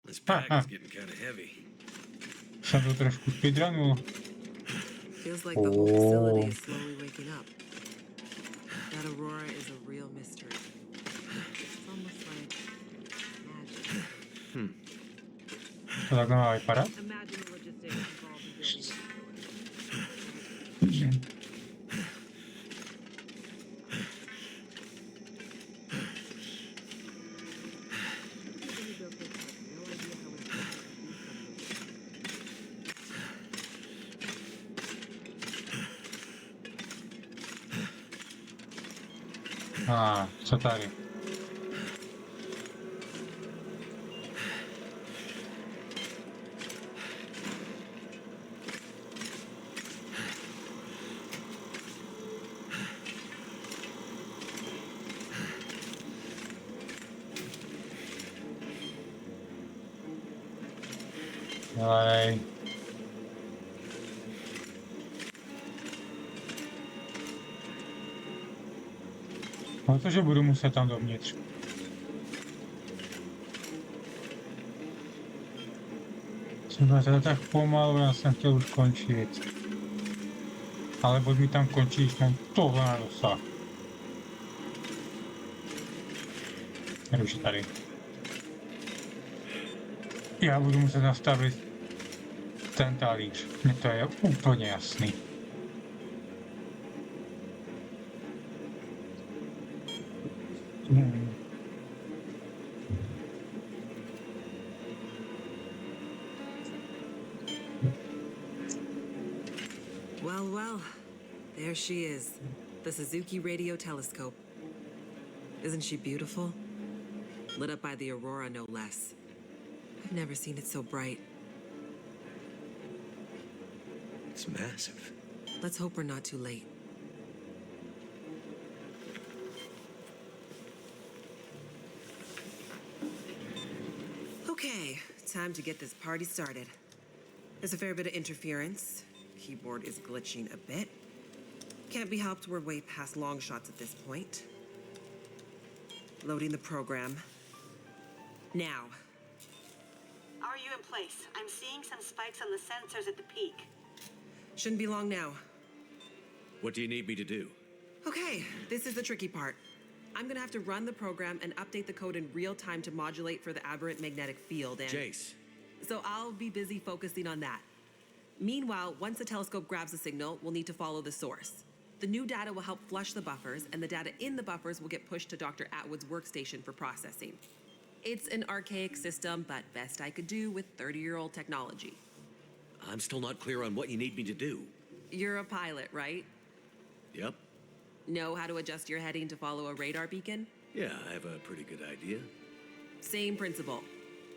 S2: This pack is getting kind of heavy.
S1: Jsem to trošku speedrunul.
S3: Feels like the whole facility is slowly waking up. That Aurora is a real mystery. It's almost like magic.
S1: To takhle má vypadat.
S3: Imagine the logistics involved in building this
S1: Co tady? Dělej. Protože budu muset tam dovnitř. Třeba to tak pomalu, já jsem chtěl už končit. Ale pojď mi tam končit, když mám tohle na dosah. Už je tady. Já budu muset nastavit ten talíř. Mně to je úplně jasný.
S3: Well, well, there she is, the Suzuki radio telescope. Isn't she beautiful? Lit up by the aurora, no less. I've never seen it so bright.
S2: It's massive.
S3: Let's hope we're not too late. Okay, time to get this party started. There's a fair bit of interference. Keyboard is glitching a bit. Can't be helped, we're way past long shots at this point. Loading the program. Now.
S4: Are you in place? I'm seeing some spikes on the sensors at the peak.
S3: Shouldn't be long now.
S2: What do you need me to do?
S3: Okay, this is the tricky part. I'm gonna have to run the program and update the code in real time to modulate for the aberrant magnetic field and...
S2: Jace.
S3: So I'll be busy focusing on that. Meanwhile, once the telescope grabs the signal, we'll need to follow the source. The new data will help flush the buffers, and the data in the buffers will get pushed to Dr. Atwood's workstation for processing. It's an archaic system, but best I could do with 30-year-old technology.
S2: I'm still not clear on what you need me to do.
S3: You're a pilot, right?
S2: Yep.
S3: Know how to adjust your heading to follow a radar beacon?
S2: Yeah, I have a pretty good idea.
S3: Same principle.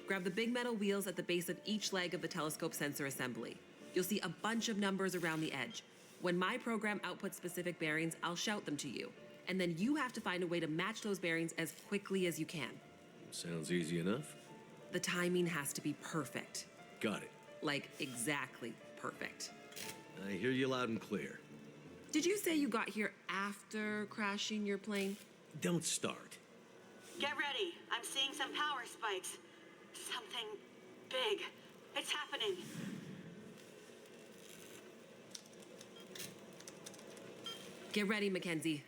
S3: Grab the big metal wheels at the base of each leg of the telescope sensor assembly. You'll see a bunch of numbers around the edge. When my program outputs specific bearings, I'll shout them to you. And then you have to find a way to match those bearings as quickly as you can.
S2: Sounds easy enough.
S3: The timing has to be perfect.
S2: Got it.
S3: Like, exactly perfect.
S2: I hear you loud and clear.
S3: Did you say you got here after crashing your plane?
S2: Don't start.
S4: Get ready. I'm seeing some power spikes. Something big. It's happening.
S3: Get ready, Mackenzie.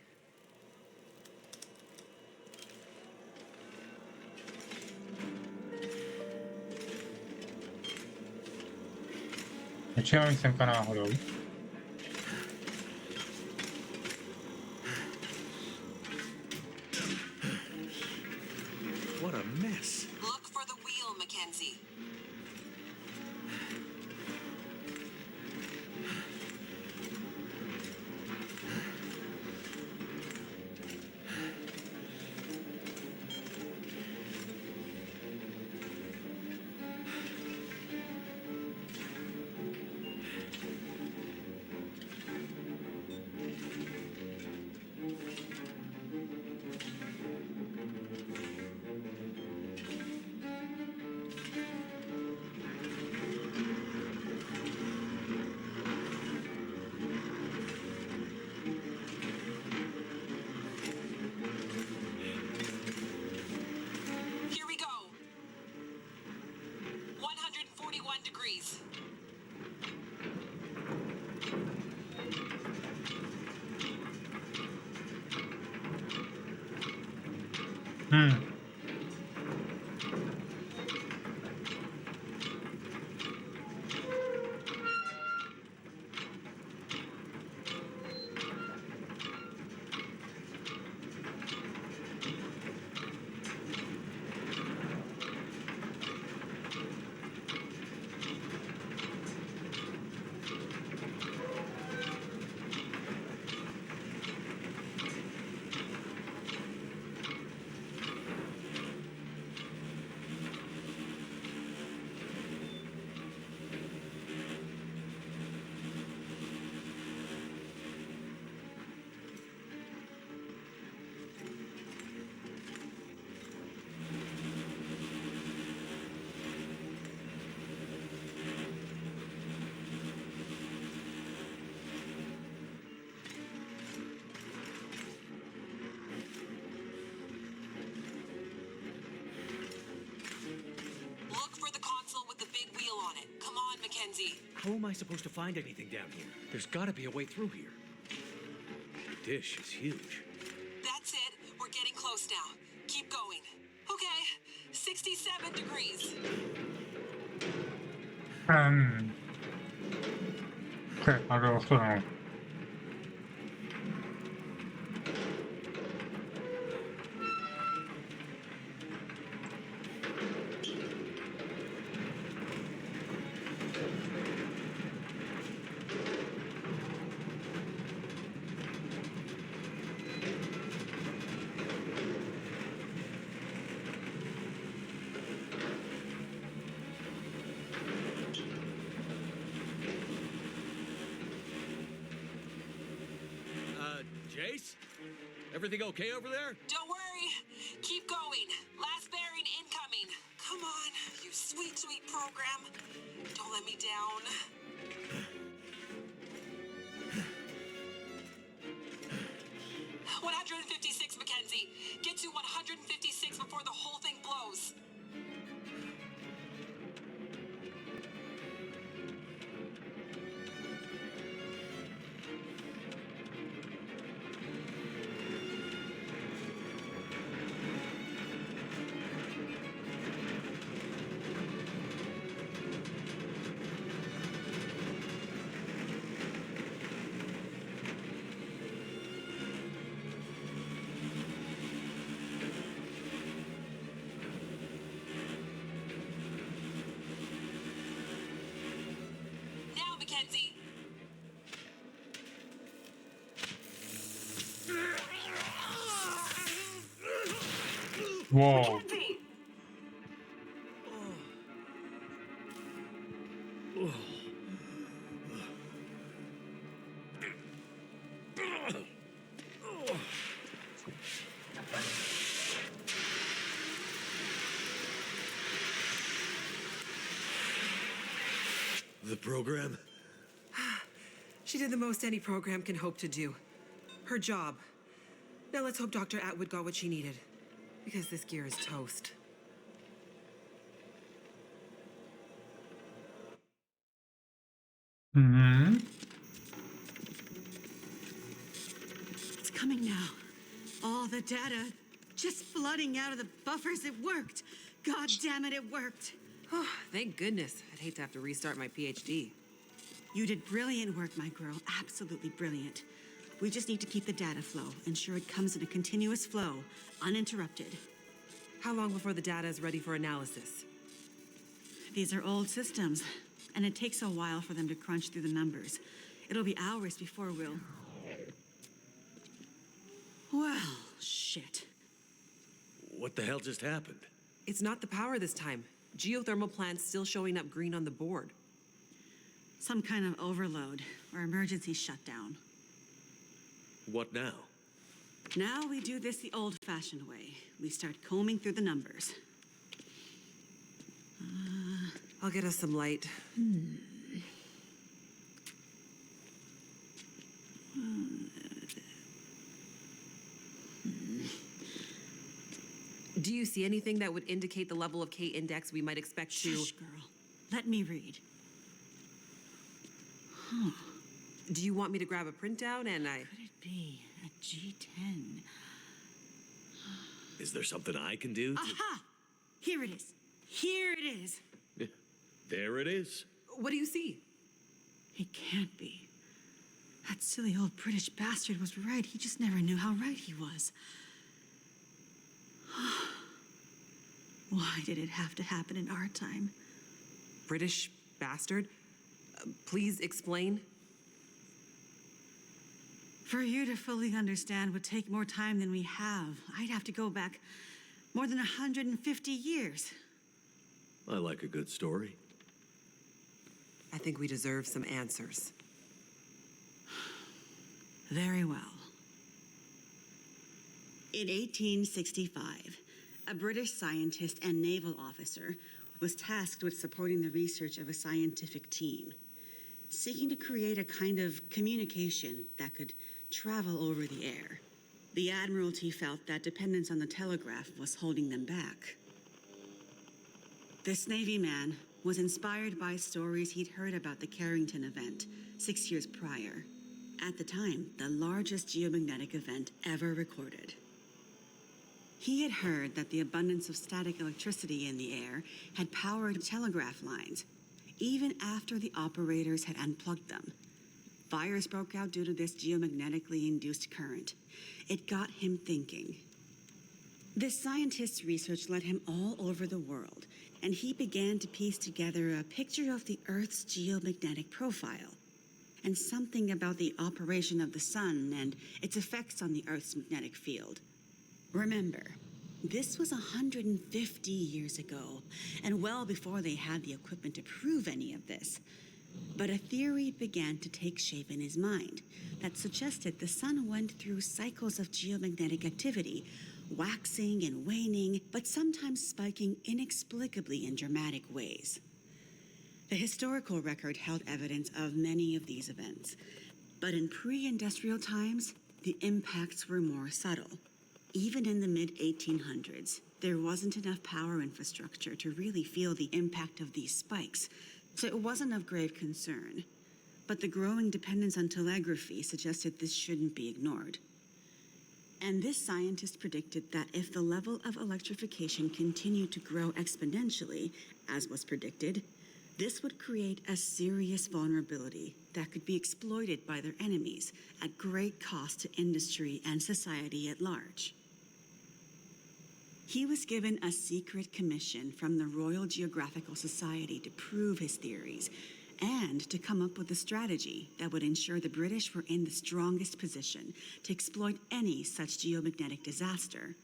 S1: Začínám jít semka náhodou.
S2: What a mess.
S3: Look for the wheel, Mackenzie. Here we go. 141 degrees. Look for the console with the big wheel on it. Come on, Mackenzie.
S2: How am I supposed to find anything down here? There's gotta be a way through here. The dish is huge.
S3: That's it. We're getting close now. Keep going. Okay, 67 degrees.
S1: Okay, I'll go through.
S2: Jace? Everything okay over there?
S3: Don't worry. Keep going. Last bearing incoming. Come on, you sweet, sweet program. Don't let me down. "156, Mackenzie. Get to 156 before the whole thing blows." Now, Mackenzie.
S1: Whoa.
S3: Mackenzie!
S2: The program?
S3: She did the most any program can hope to do. Her job. Now let's hope Dr. Atwood got what she needed. Because this gear is toast.
S4: It's coming now. All the data just flooding out of the buffers. It worked. God damn it, it worked.
S3: Oh, thank goodness. I'd hate to have to restart my PhD.
S4: You did brilliant work, my girl. Absolutely brilliant. We just need to keep the data flow, ensure it comes in a continuous flow, uninterrupted.
S3: How long before the data is ready for analysis?
S4: These are old systems, and it takes a while for them to crunch through the numbers. It'll be hours before we'll... Well, shit.
S2: What the hell just happened?
S3: It's not the power this time. Geothermal plant's still showing up green on the board.
S4: Some kind of overload or emergency shutdown.
S2: What now?
S4: Now we do this the old-fashioned way. We start combing through the numbers.
S3: I'll get us some light. Do you see anything that would indicate the level of K-index we might expect to...
S4: Shush, girl. Let me read.
S3: Do you want me to grab a printout and I...
S4: Could it be a G10?
S2: Is there something I can do?
S4: Aha! Here it is. Here it is.
S2: There it is.
S3: What do you see?
S4: It can't be. That silly old British bastard was right. He just never knew how right he was. Why did it have to happen in our time?
S3: British bastard? Please explain.
S4: For you to fully understand would take more time than we have. I'd have to go back more than 150 years.
S2: I like a good story.
S3: I think we deserve some answers.
S4: Very well. In 1865, a British scientist and naval officer was tasked with supporting the research of a scientific team, seeking to create a kind of communication that could travel over the air. The Admiralty felt that dependence on the telegraph was holding them back. This Navy man was inspired by stories he'd heard about the Carrington event 6 years prior. At the time, the largest geomagnetic event ever recorded. He had heard that the abundance of static electricity in the air had powered telegraph lines, even after the operators had unplugged them. Fires broke out due to this geomagnetically induced current. It got him thinking. This scientist's research led him all over the world, and he began to piece together a picture of the Earth's geomagnetic profile, and something about the operation of the sun and its effects on the Earth's magnetic field. Remember, this was 150 years ago, and well before they had the equipment to prove any of this. But a theory began to take shape in his mind that suggested the sun went through cycles of geomagnetic activity, waxing and waning, but sometimes spiking inexplicably in dramatic ways. The historical record held evidence of many of these events, but in pre-industrial times, the impacts were more subtle. Even in the mid-1800s, there wasn't enough power infrastructure to really feel the impact of these spikes, so it wasn't of grave concern. But the growing dependence on telegraphy suggested this shouldn't be ignored. And this scientist predicted that if the level of electrification continued to grow exponentially, as was predicted, this would create a serious vulnerability that could be exploited by their enemies at great cost to industry and society at large. He was given a secret commission from the Royal Geographical Society to prove his theories and to come up with a strategy that would ensure the British were in the strongest position to exploit any such geomagnetic disaster.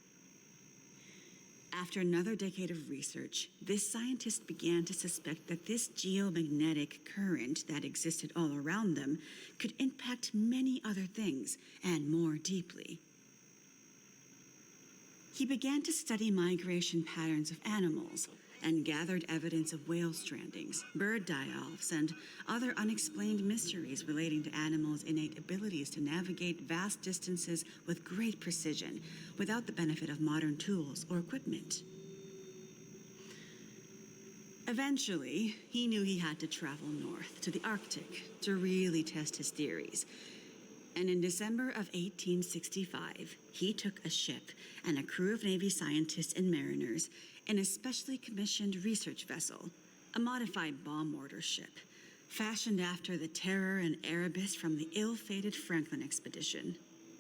S4: After another decade of research, this scientist began to suspect that this geomagnetic current that existed all around them could impact many other things, and more deeply. He began to study migration patterns of animals and gathered evidence of whale strandings, bird die-offs, and other unexplained mysteries relating to animals' innate abilities to navigate vast distances with great precision without the benefit of modern tools or equipment. Eventually, he knew he had to travel north to the Arctic to really test his theories. And in December of 1865, he took a ship and a crew of Navy scientists and mariners in a specially commissioned research vessel, a modified bomb mortar ship, fashioned after the Terror and Erebus from the ill-fated Franklin expedition.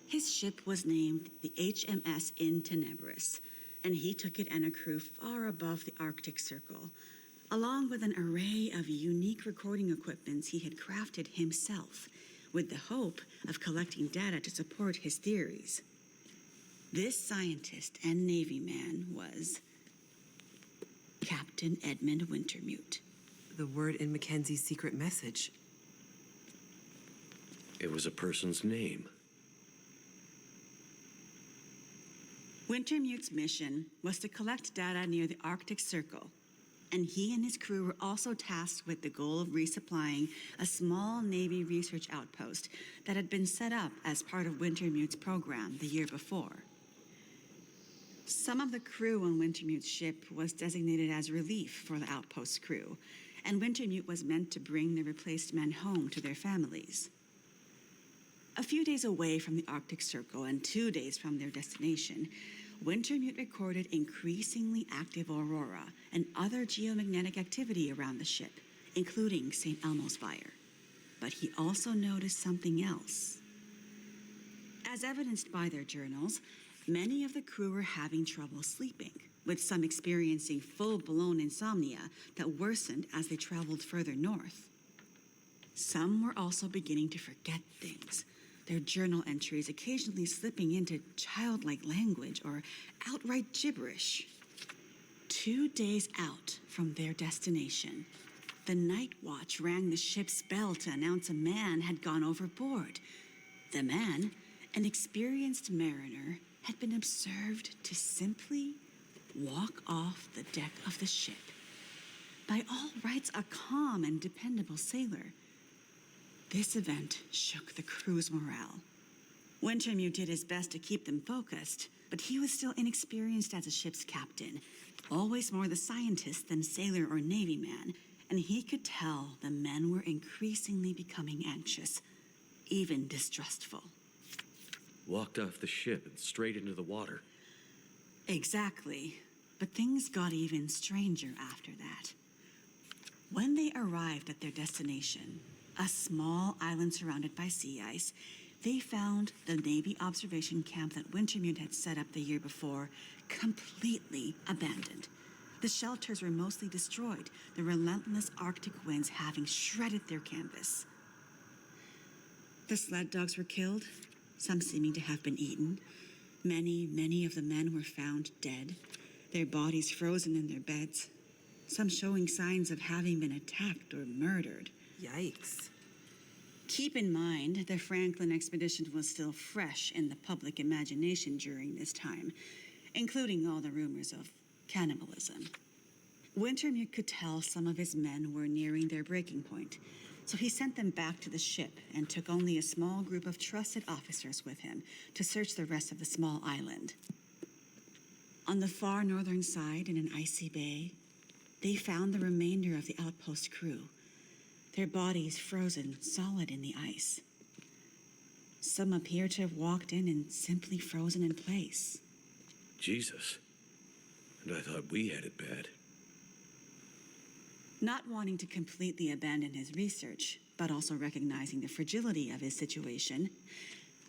S4: His ship was named the HMS In Tenebris, and he took it and a crew far above the Arctic Circle, along with an array of unique recording equipments he had crafted himself, with the hope of collecting data to support his theories. This scientist and Navy man was Captain Edmund Wintermute.
S3: The word in Mackenzie's secret message.
S2: It was a person's name.
S4: Wintermute's mission was to collect data near the Arctic Circle, and he and his crew were also tasked with the goal of resupplying a small Navy research outpost that had been set up as part of Wintermute's program the year before. Some of the crew on Wintermute's ship was designated as relief for the outpost crew, and Wintermute was meant to bring the replaced men home to their families. A few days away from the Arctic Circle and 2 days from their destination, Wintermute recorded increasingly active aurora and other geomagnetic activity around the ship, including St. Elmo's Fire. But he also noticed something else. As evidenced by their journals, many of the crew were having trouble sleeping, with some experiencing full-blown insomnia that worsened as they traveled further north. Some were also beginning to forget things, their journal entries occasionally slipping into childlike language or outright gibberish. 2 days out from their destination, the night watch rang the ship's bell to announce a man had gone overboard. The man, an experienced mariner, had been observed to simply walk off the deck of the ship. By all rights, a calm and dependable sailor. This event shook the crew's morale. Wintermute did his best to keep them focused, but he was still inexperienced as a ship's captain, always more the scientist than sailor or Navy man, and he could tell the men were increasingly becoming anxious, even distrustful.
S2: Walked off the ship and straight into the water.
S4: Exactly, but things got even stranger after that. When they arrived at their destination, a small island surrounded by sea ice, they found the Navy observation camp that Wintermute had set up the year before completely abandoned. The shelters were mostly destroyed, the relentless Arctic winds having shredded their canvas. The sled dogs were killed, some seeming to have been eaten. Many of the men were found dead, their bodies frozen in their beds, some showing signs of having been attacked or murdered.
S3: Yikes.
S4: Keep in mind, the Franklin expedition was still fresh in the public imagination during this time, including all the rumors of cannibalism. Wintermute could tell some of his men were nearing their breaking point, so he sent them back to the ship and took only a small group of trusted officers with him to search the rest of the small island. On the far northern side, in an icy bay, they found the remainder of the outpost crew, their bodies frozen solid in the ice. Some appear to have walked in and simply frozen in place.
S2: Jesus. And I thought we had it bad.
S4: Not wanting to completely abandon his research, but also recognizing the fragility of his situation,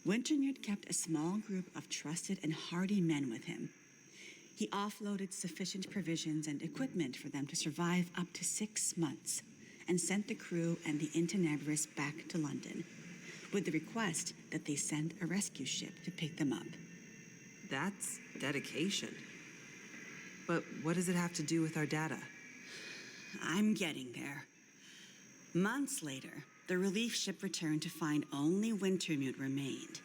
S4: Wintermute kept a small group of trusted and hardy men with him. He offloaded sufficient provisions and equipment for them to survive up to 6 months, and sent the crew and the In Tenebris back to London, with the request that they send a rescue ship to pick them up.
S3: That's dedication. But what does it have to do with our data?
S4: I'm getting there. Months later, the relief ship returned to find only Wintermute remained.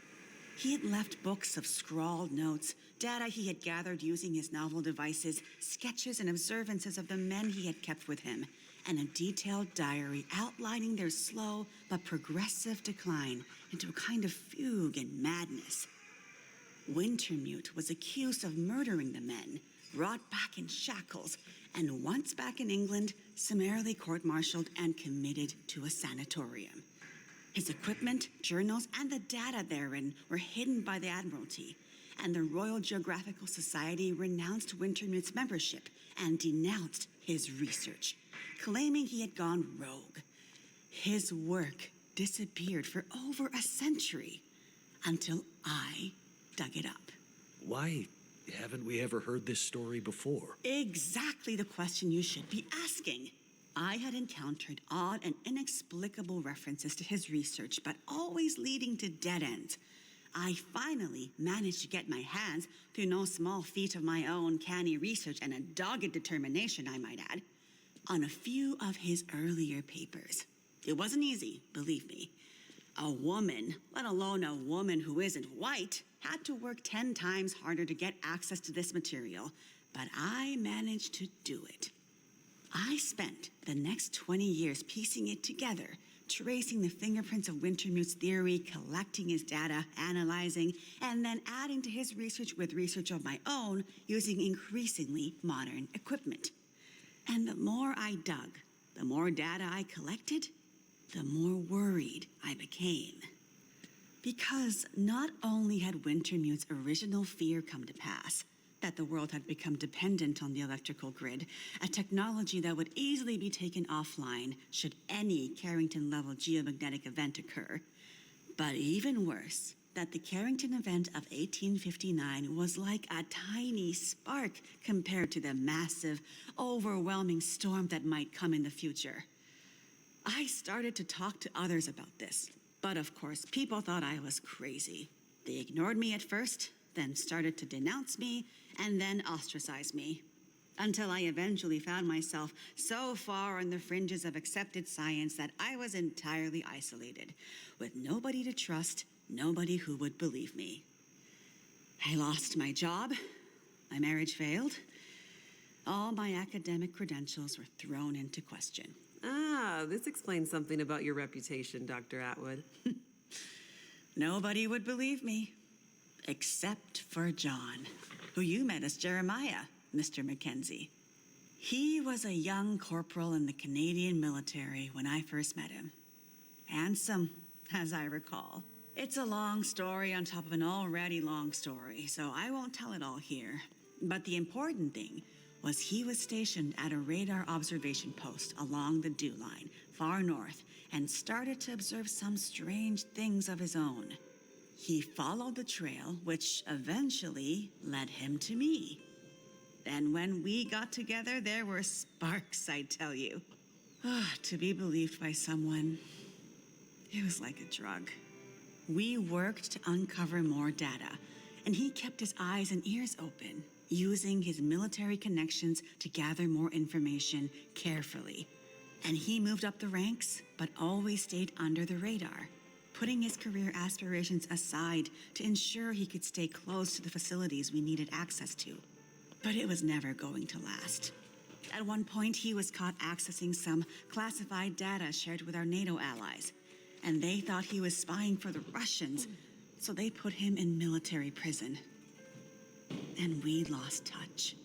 S4: He had left books of scrawled notes, data he had gathered using his novel devices, sketches and observances of the men he had kept with him, and a detailed diary outlining their slow but progressive decline into a kind of fugue and madness. Wintermute was accused of murdering the men, brought back in shackles, and once back in England, summarily court-martialed and committed to a sanatorium. His equipment, journals, and the data therein were hidden by the Admiralty, and the Royal Geographical Society renounced Wintermute's membership and denounced his research, claiming he had gone rogue. His work disappeared for over a century until I dug it up.
S2: Why haven't we ever heard this story before?
S4: Exactly the question you should be asking. I had encountered odd and inexplicable references to his research, but always leading to dead ends. I finally managed to get my hands, through no small feat of my own canny research and a dogged determination, I might add, on a few of his earlier papers. It wasn't easy, believe me. A woman, let alone a woman who isn't white, had to work 10 times harder to get access to this material, but I managed to do it. I spent the next 20 years piecing it together, tracing the fingerprints of Wintermute's theory, collecting his data, analyzing, and then adding to his research with research of my own using increasingly modern equipment. And the more I dug, the more data I collected, the more worried I became. Because not only had Wintermute's original fear come to pass, that the world had become dependent on the electrical grid, a technology that would easily be taken offline should any Carrington-level geomagnetic event occur. But even worse, that the Carrington event of 1859 was like a tiny spark compared to the massive, overwhelming storm that might come in the future. I started to talk to others about this, but of course, people thought I was crazy. They ignored me at first, then started to denounce me, and then ostracize me. Until I eventually found myself so far on the fringes of accepted science that I was entirely isolated, with nobody to trust, nobody who would believe me. I lost my job, my marriage failed, all my academic credentials were thrown into question.
S3: Ah, this explains something about your reputation, Dr. Atwood.
S4: Nobody would believe me, except for John, who you met as Jeremiah, Mr. Mackenzie. He was a young corporal in the Canadian military when I first met him. Handsome, as I recall. It's a long story on top of an already long story, so I won't tell it all here. But the important thing was he was stationed at a radar observation post along the dew line, far north, and started to observe some strange things of his own. He followed the trail, which eventually led him to me. And when we got together, there were sparks, I tell you. To be believed by someone, it was like a drug. We worked to uncover more data, and he kept his eyes and ears open, using his military connections to gather more information carefully. And he moved up the ranks, but always stayed under the radar, putting his career aspirations aside to ensure he could stay close to the facilities we needed access to. But it was never going to last. At one point, he was caught accessing some classified data shared with our NATO allies, and they thought he was spying for the Russians, so they put him in military prison. And we lost touch.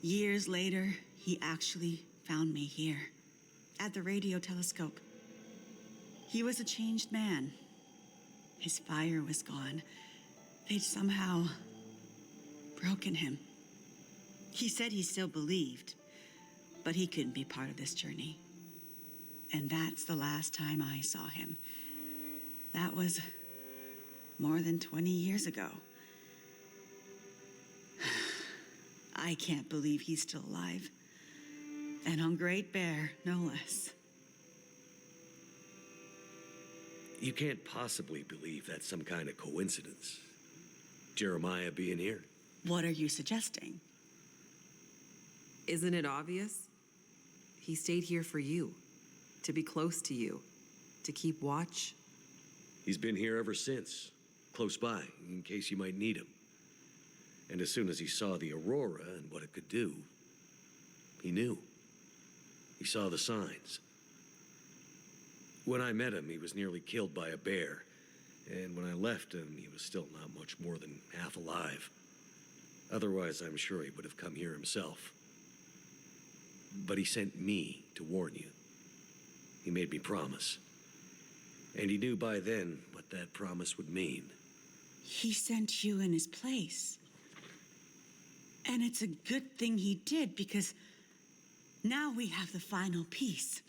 S4: Years later, he actually found me here, at the radio telescope. He was a changed man. His fire was gone. They'd somehow broken him. He said he still believed, but he couldn't be part of this journey. And that's the last time I saw him. That was more than 20 years ago. I can't believe he's still alive. And on Great Bear, no less.
S2: You can't possibly believe that's some kind of coincidence. Jeremiah being here.
S4: What are you suggesting?
S3: Isn't it obvious? He stayed here for you, to be close to you, to keep watch.
S2: He's been here ever since, close by, in case you might need him. And as soon as he saw the aurora and what it could do, he knew. He saw the signs. When I met him, he was nearly killed by a bear. And when I left him, he was still not much more than half alive. Otherwise, I'm sure he would have come here himself. But he sent me to warn you. He made me promise. And he knew by then what that promise would mean.
S4: He sent you in his place. And it's a good thing he did, because now we have the final piece.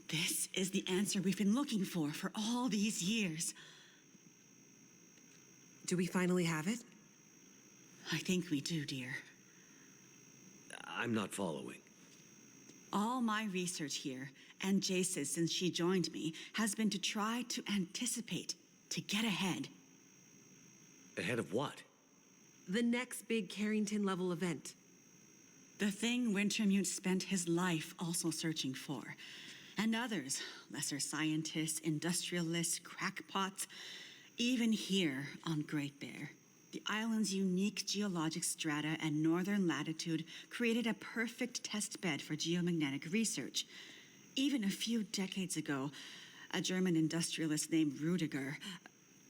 S4: This is the answer we've been looking for all these years.
S3: Do we finally have it?
S4: I think we do, dear.
S2: I'm not following.
S4: All my research here, and Jace's since she joined me, has been to try to anticipate, to get ahead.
S2: Ahead of what?
S3: The next big Carrington-level event.
S4: The thing Wintermute spent his life also searching for. And others, lesser scientists, industrialists, crackpots, even here on Great Bear. The island's unique geologic strata and northern latitude created a perfect test bed for geomagnetic research. Even a few decades ago, a German industrialist named Rudiger.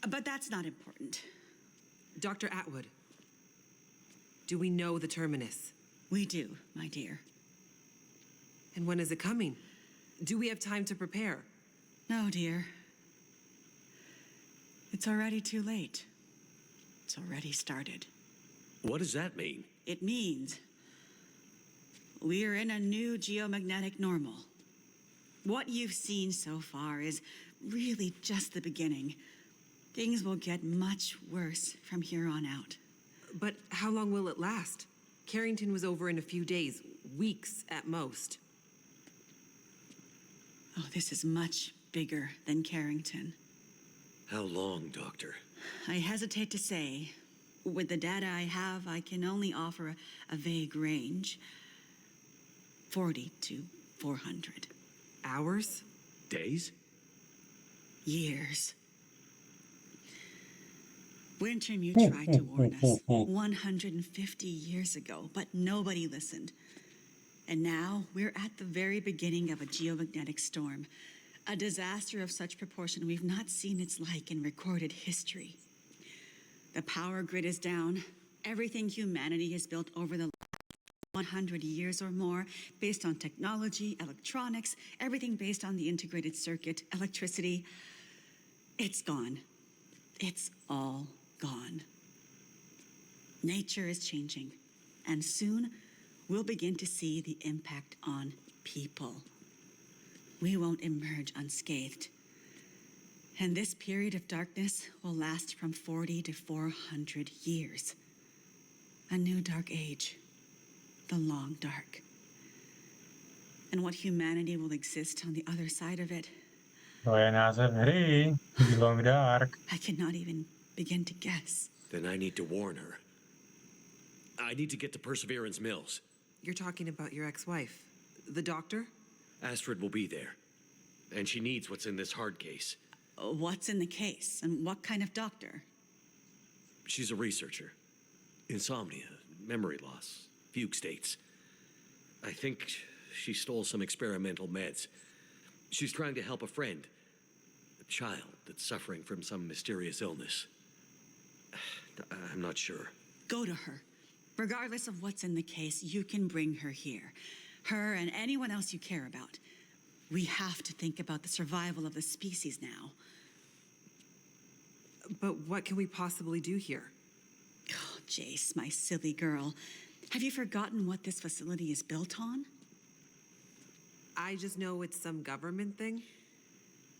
S4: But that's not important.
S3: Dr. Atwood, do we know the terminus?
S4: We do, my dear.
S3: And when is it coming? Do we have time to prepare?
S4: No, dear. It's already too late. It's already started.
S2: What does that mean?
S4: It means we're in a new geomagnetic normal. What you've seen so far is really just the beginning. Things will get much worse from here on out.
S3: But how long will it last? Carrington was over in a few days, weeks at most.
S4: Oh, this is much bigger than Carrington.
S2: How long, Doctor?
S4: I hesitate to say. With the data I have, I can only offer a vague range. 40 to 400.
S3: Hours?
S2: Days?
S4: Years. Wintermute tried to warn us 150 years ago, but nobody listened. And now we're at the very beginning of a geomagnetic storm. A disaster of such proportion we've not seen its like in recorded history. The power grid is down. Everything humanity has built over the last 100 years or more, based on technology, electronics, everything based on the integrated circuit, electricity, it's gone. It's all gone. Nature is changing, and soon we'll begin to see the impact on people. We won't emerge unscathed. And this period of darkness will last from 40 to 400 years. A new dark age, the long dark. And what humanity will exist on the other side of it,
S1: To je název hry. The Long Dark.
S4: I cannot even begin to guess.
S2: Then I need to warn her. I need to get to Perseverance Mills.
S3: You're talking about your ex-wife, the doctor?
S2: Astrid will be there. And she needs what's in this hard case.
S4: What's in the case, and what kind of doctor?
S2: She's a researcher. Insomnia, memory loss, fugue states. I think she stole some experimental meds. She's trying to help a friend. A child that's suffering from some mysterious illness. I'm not sure.
S4: Go to her. Regardless of what's in the case, you can bring her here. Her and anyone else you care about. We have to think about the survival of the species now.
S3: But what can we possibly do here?
S4: Oh, Jace, my silly girl. Have you forgotten what this facility is built on?
S3: I just know it's some government thing.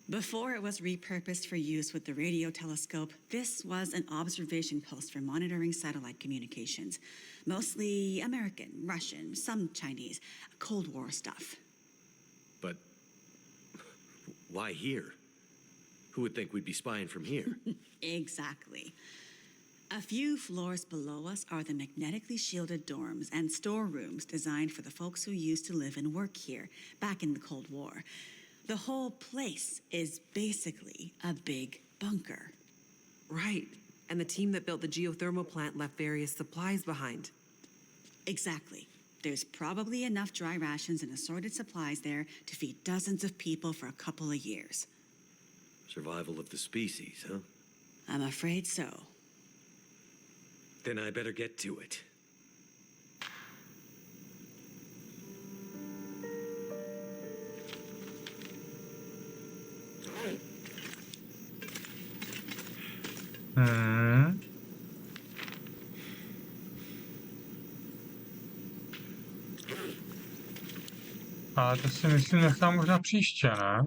S4: Before it was repurposed for use with the radio telescope, this was an observation post for monitoring satellite communications. Mostly American, Russian, some Chinese, Cold War stuff.
S2: But why here? Who would think we'd be spying from here?
S4: Exactly. A few floors below us are the magnetically shielded dorms and storerooms designed for the folks who used to live and work here back in the Cold War. The whole place is basically a big bunker.
S3: Right. And the team that built the geothermal plant left various supplies behind.
S4: Exactly. There's probably enough dry rations and assorted supplies there to feed dozens of people for a couple of years.
S2: Survival of the species, huh?
S4: I'm afraid so.
S2: Then I better get to it.
S1: Hmm. Ale to si myslím nechám možná příště, ne?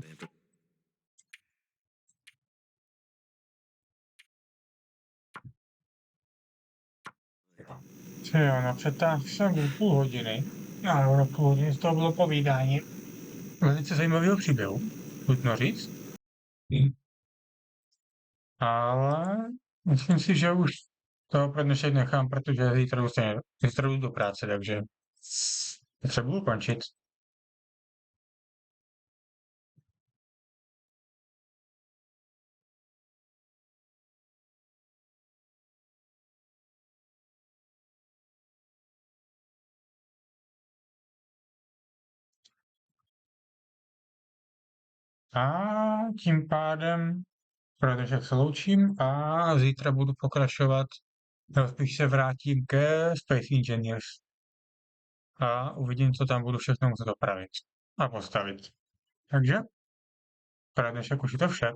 S1: Jo, no přetáhl jsem o půl hodiny. Ale ono půl hodiny z toho bylo povídání velice zajímavého příběhu, nutno říct. Ale myslím si, že už to pro dnešek nechám, protože zítra jdu do práce, takže potřebuji končit. A tím pádem pro dnešek se loučím a zítra budu pokračovat, nebo spíš se vrátím ke Space Engineers. A uvidím, co tam budu všechno muset opravit a postavit. Takže pro dnešek už je to vše.